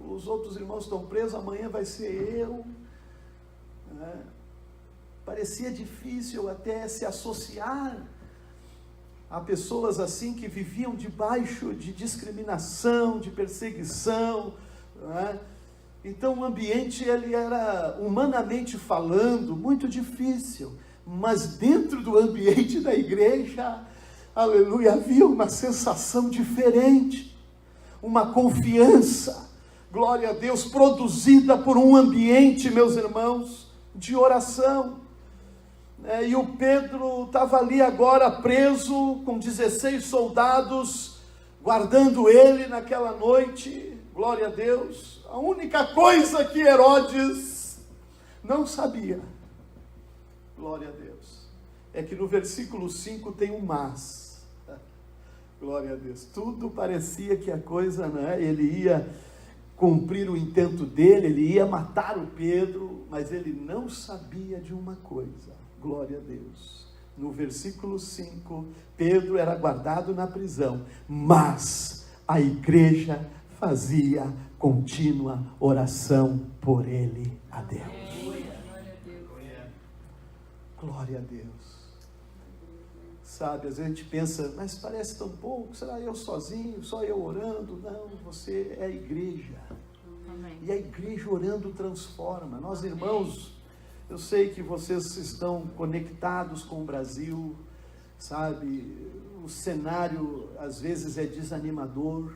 os outros irmãos estão presos, amanhã vai ser eu. Né? Parecia difícil até se associar a pessoas assim que viviam debaixo de discriminação, de perseguição. Né? Então o ambiente ele era, humanamente falando, muito difícil, mas dentro do ambiente da igreja, aleluia, havia uma sensação diferente, uma confiança, glória a Deus, produzida por um ambiente, meus irmãos, de oração. E o Pedro estava ali agora preso, com 16 soldados, guardando ele naquela noite, glória a Deus. A única coisa que Herodes não sabia, glória a Deus, é que no versículo 5 tem um mas. Glória a Deus. Tudo parecia que a coisa, né, ele ia cumprir o intento dele, ele ia matar o Pedro, mas ele não sabia de uma coisa. Glória a Deus. No versículo 5, Pedro era guardado na prisão, mas a igreja fazia contínua oração por ele a Deus. Glória a Deus. Sabe, às vezes a gente pensa, mas parece tão pouco, será eu sozinho, só eu orando? Não, você é a igreja. Amém. E a igreja orando transforma. Nós, irmãos, eu sei que vocês estão conectados com o Brasil, sabe, o cenário às vezes é desanimador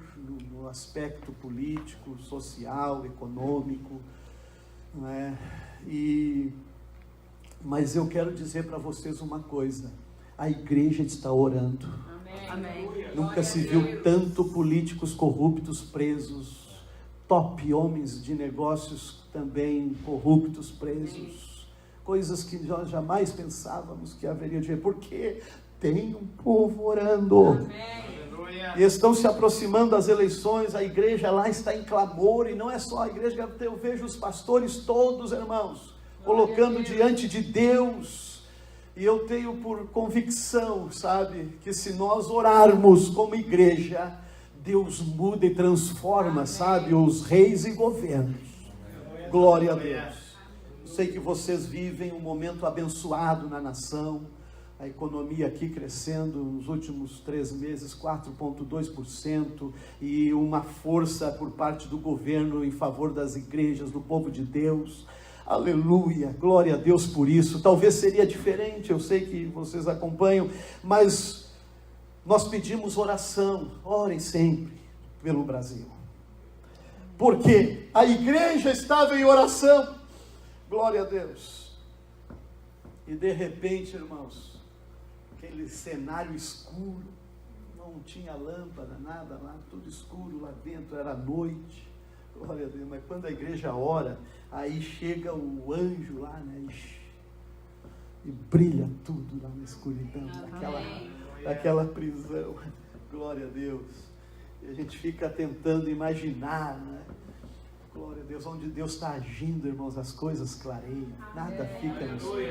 no aspecto político, social, econômico, não é? Mas eu quero dizer para vocês uma coisa: a igreja está orando. Amém. Nunca se viu tanto políticos corruptos presos, top homens de negócios também corruptos presos, coisas que nós jamais pensávamos que haveria de ver, porque tem um povo orando. Amém. E estão se aproximando as eleições, a igreja lá está em clamor, e não é só a igreja, eu vejo os pastores todos, irmãos, colocando diante de Deus. E eu tenho por convicção, sabe, que se nós orarmos como igreja, Deus muda e transforma, sabe, os reis e governos. Glória a Deus. Eu sei que vocês vivem um momento abençoado na nação, a economia aqui crescendo nos últimos 3 meses, 4,2%, e uma força por parte do governo em favor das igrejas, do povo de Deus. Aleluia, glória a Deus por isso. Talvez seria diferente, eu sei que vocês acompanham, mas nós pedimos oração. Orem sempre pelo Brasil, porque a igreja estava em oração. Glória a Deus. E de repente, irmãos, aquele cenário escuro, não tinha lâmpada, nada lá, tudo escuro lá dentro, era noite. Glória a Deus. Mas quando a igreja ora, aí chega o anjo lá, né? E brilha tudo lá na escuridão, daquela prisão. Glória a Deus. E a gente fica tentando imaginar, né? Glória a Deus, onde Deus está agindo, irmãos, as coisas clareiam, nada fica no escuro.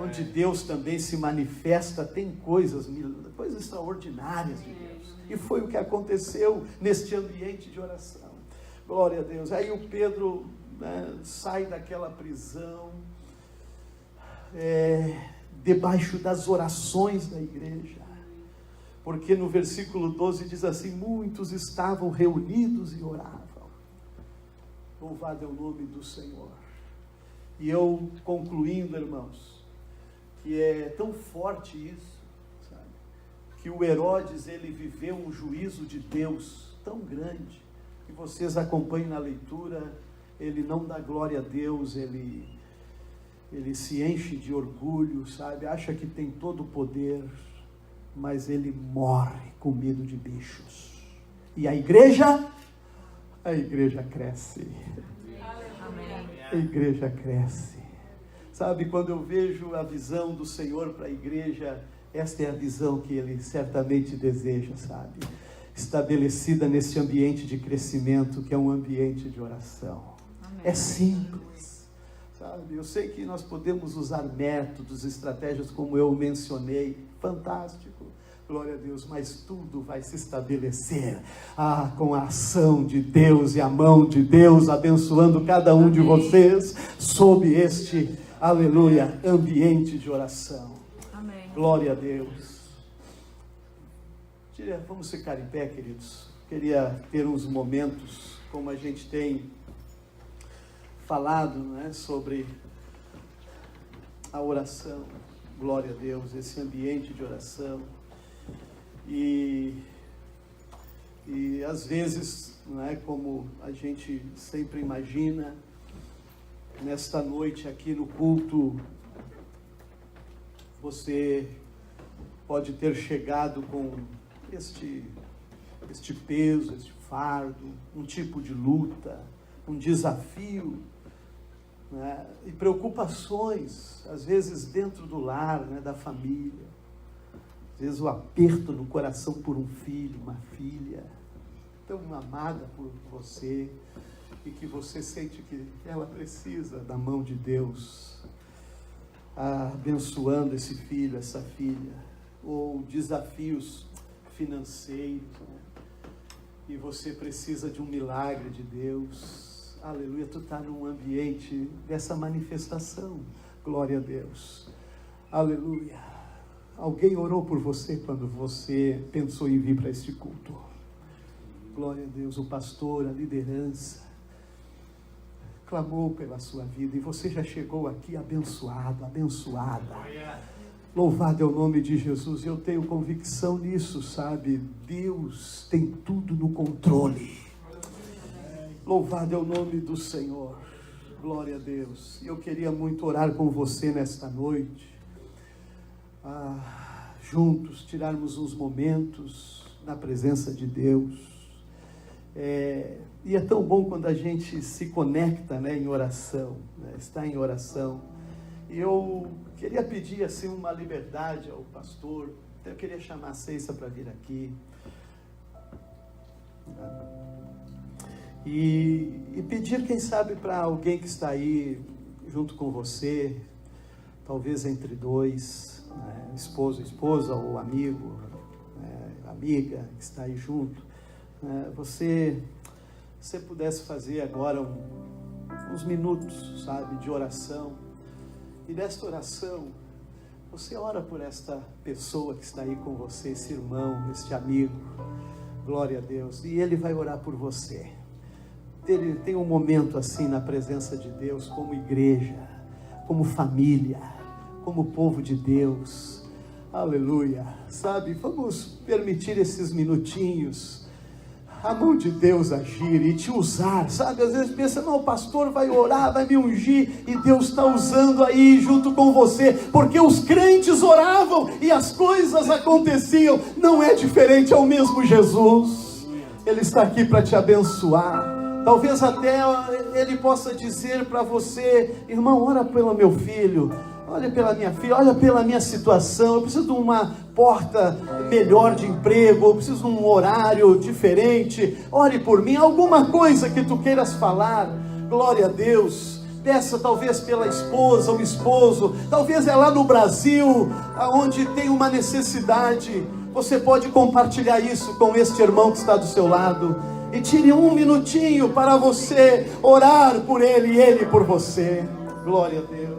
Onde Deus também se manifesta, tem coisas extraordinárias de Deus. E foi o que aconteceu neste ambiente de oração. Glória a Deus. Aí o Pedro, né, sai daquela prisão, debaixo das orações da igreja, porque no versículo 12 diz assim: muitos estavam reunidos e oravam. Louvado é o nome do Senhor. E eu concluindo, irmãos, que é tão forte isso, sabe? Que o Herodes, ele viveu um juízo de Deus tão grande, que vocês acompanhem na leitura, ele não dá glória a Deus, ele se enche de orgulho, sabe? Acha que tem todo o poder, mas ele morre com medo de bichos. E a igreja cresce. A igreja cresce. Sabe, quando eu vejo a visão do Senhor para a igreja, esta é a visão que Ele certamente deseja, sabe? Estabelecida nesse ambiente de crescimento, que é um ambiente de oração. Amém. É simples, sabe? Eu sei que nós podemos usar métodos, estratégias como eu mencionei, fantástico. Glória a Deus, mas tudo vai se estabelecer com a ação de Deus e a mão de Deus abençoando cada um de vocês sob este, aleluia, ambiente de oração. Amém. Glória a Deus. Vamos ficar em pé, queridos. Queria ter uns momentos, como a gente tem falado, né, sobre a oração. Glória a Deus, esse ambiente de oração. E às vezes, não é como a gente sempre imagina, nesta noite aqui no culto, você pode ter chegado com este peso, este fardo, um tipo de luta, um desafio, né? E preocupações, às vezes dentro do lar, né, da família. Às vezes o aperto no coração por um filho, uma filha, tão amada por você, e que você sente que ela precisa da mão de Deus, abençoando esse filho, essa filha, ou desafios financeiros, né? E você precisa de um milagre de Deus. Aleluia, tu está num ambiente dessa manifestação. Glória a Deus. Aleluia. Alguém orou por você quando você pensou em vir para este culto? Glória a Deus, o pastor, a liderança, clamou pela sua vida, e você já chegou aqui abençoado, abençoada. Louvado é o nome de Jesus. Eu tenho convicção nisso, sabe? Deus tem tudo no controle. Louvado é o nome do Senhor. Glória a Deus. Eu queria muito orar com você nesta noite. Juntos, tirarmos uns momentos na presença de Deus. E é tão bom quando a gente se conecta, né, em oração, né, está em oração. E eu queria pedir assim uma liberdade ao pastor. Eu queria chamar a Ceissa para vir aqui. E pedir, quem sabe, para alguém que está aí junto com você, talvez entre dois, né, esposo, esposa, ou amigo, amiga que está aí junto, você pudesse fazer agora uns minutos, sabe, de oração. E nesta oração, você ora por esta pessoa que está aí com você, esse irmão, este amigo, glória a Deus, e ele vai orar por você. Ele tem um momento assim na presença de Deus, como igreja, como família, como povo de Deus, aleluia, sabe, vamos permitir esses minutinhos, a mão de Deus agir e te usar, sabe, às vezes pensa, não, o pastor vai orar, vai me ungir, e Deus está usando aí junto com você, porque os crentes oravam e as coisas aconteciam. Não é diferente, é o mesmo Jesus, Ele está aqui para te abençoar. Talvez até Ele possa dizer para você, irmão, ora pelo meu filho, olha pela minha filha, olha pela minha situação, eu preciso de uma porta melhor de emprego, eu preciso de um horário diferente, ore por mim, alguma coisa que tu queiras falar, glória a Deus. Peça talvez pela esposa, o esposo, talvez é lá no Brasil, onde tem uma necessidade, você pode compartilhar isso com este irmão que está do seu lado, e tire um minutinho para você orar por ele e ele por você, glória a Deus.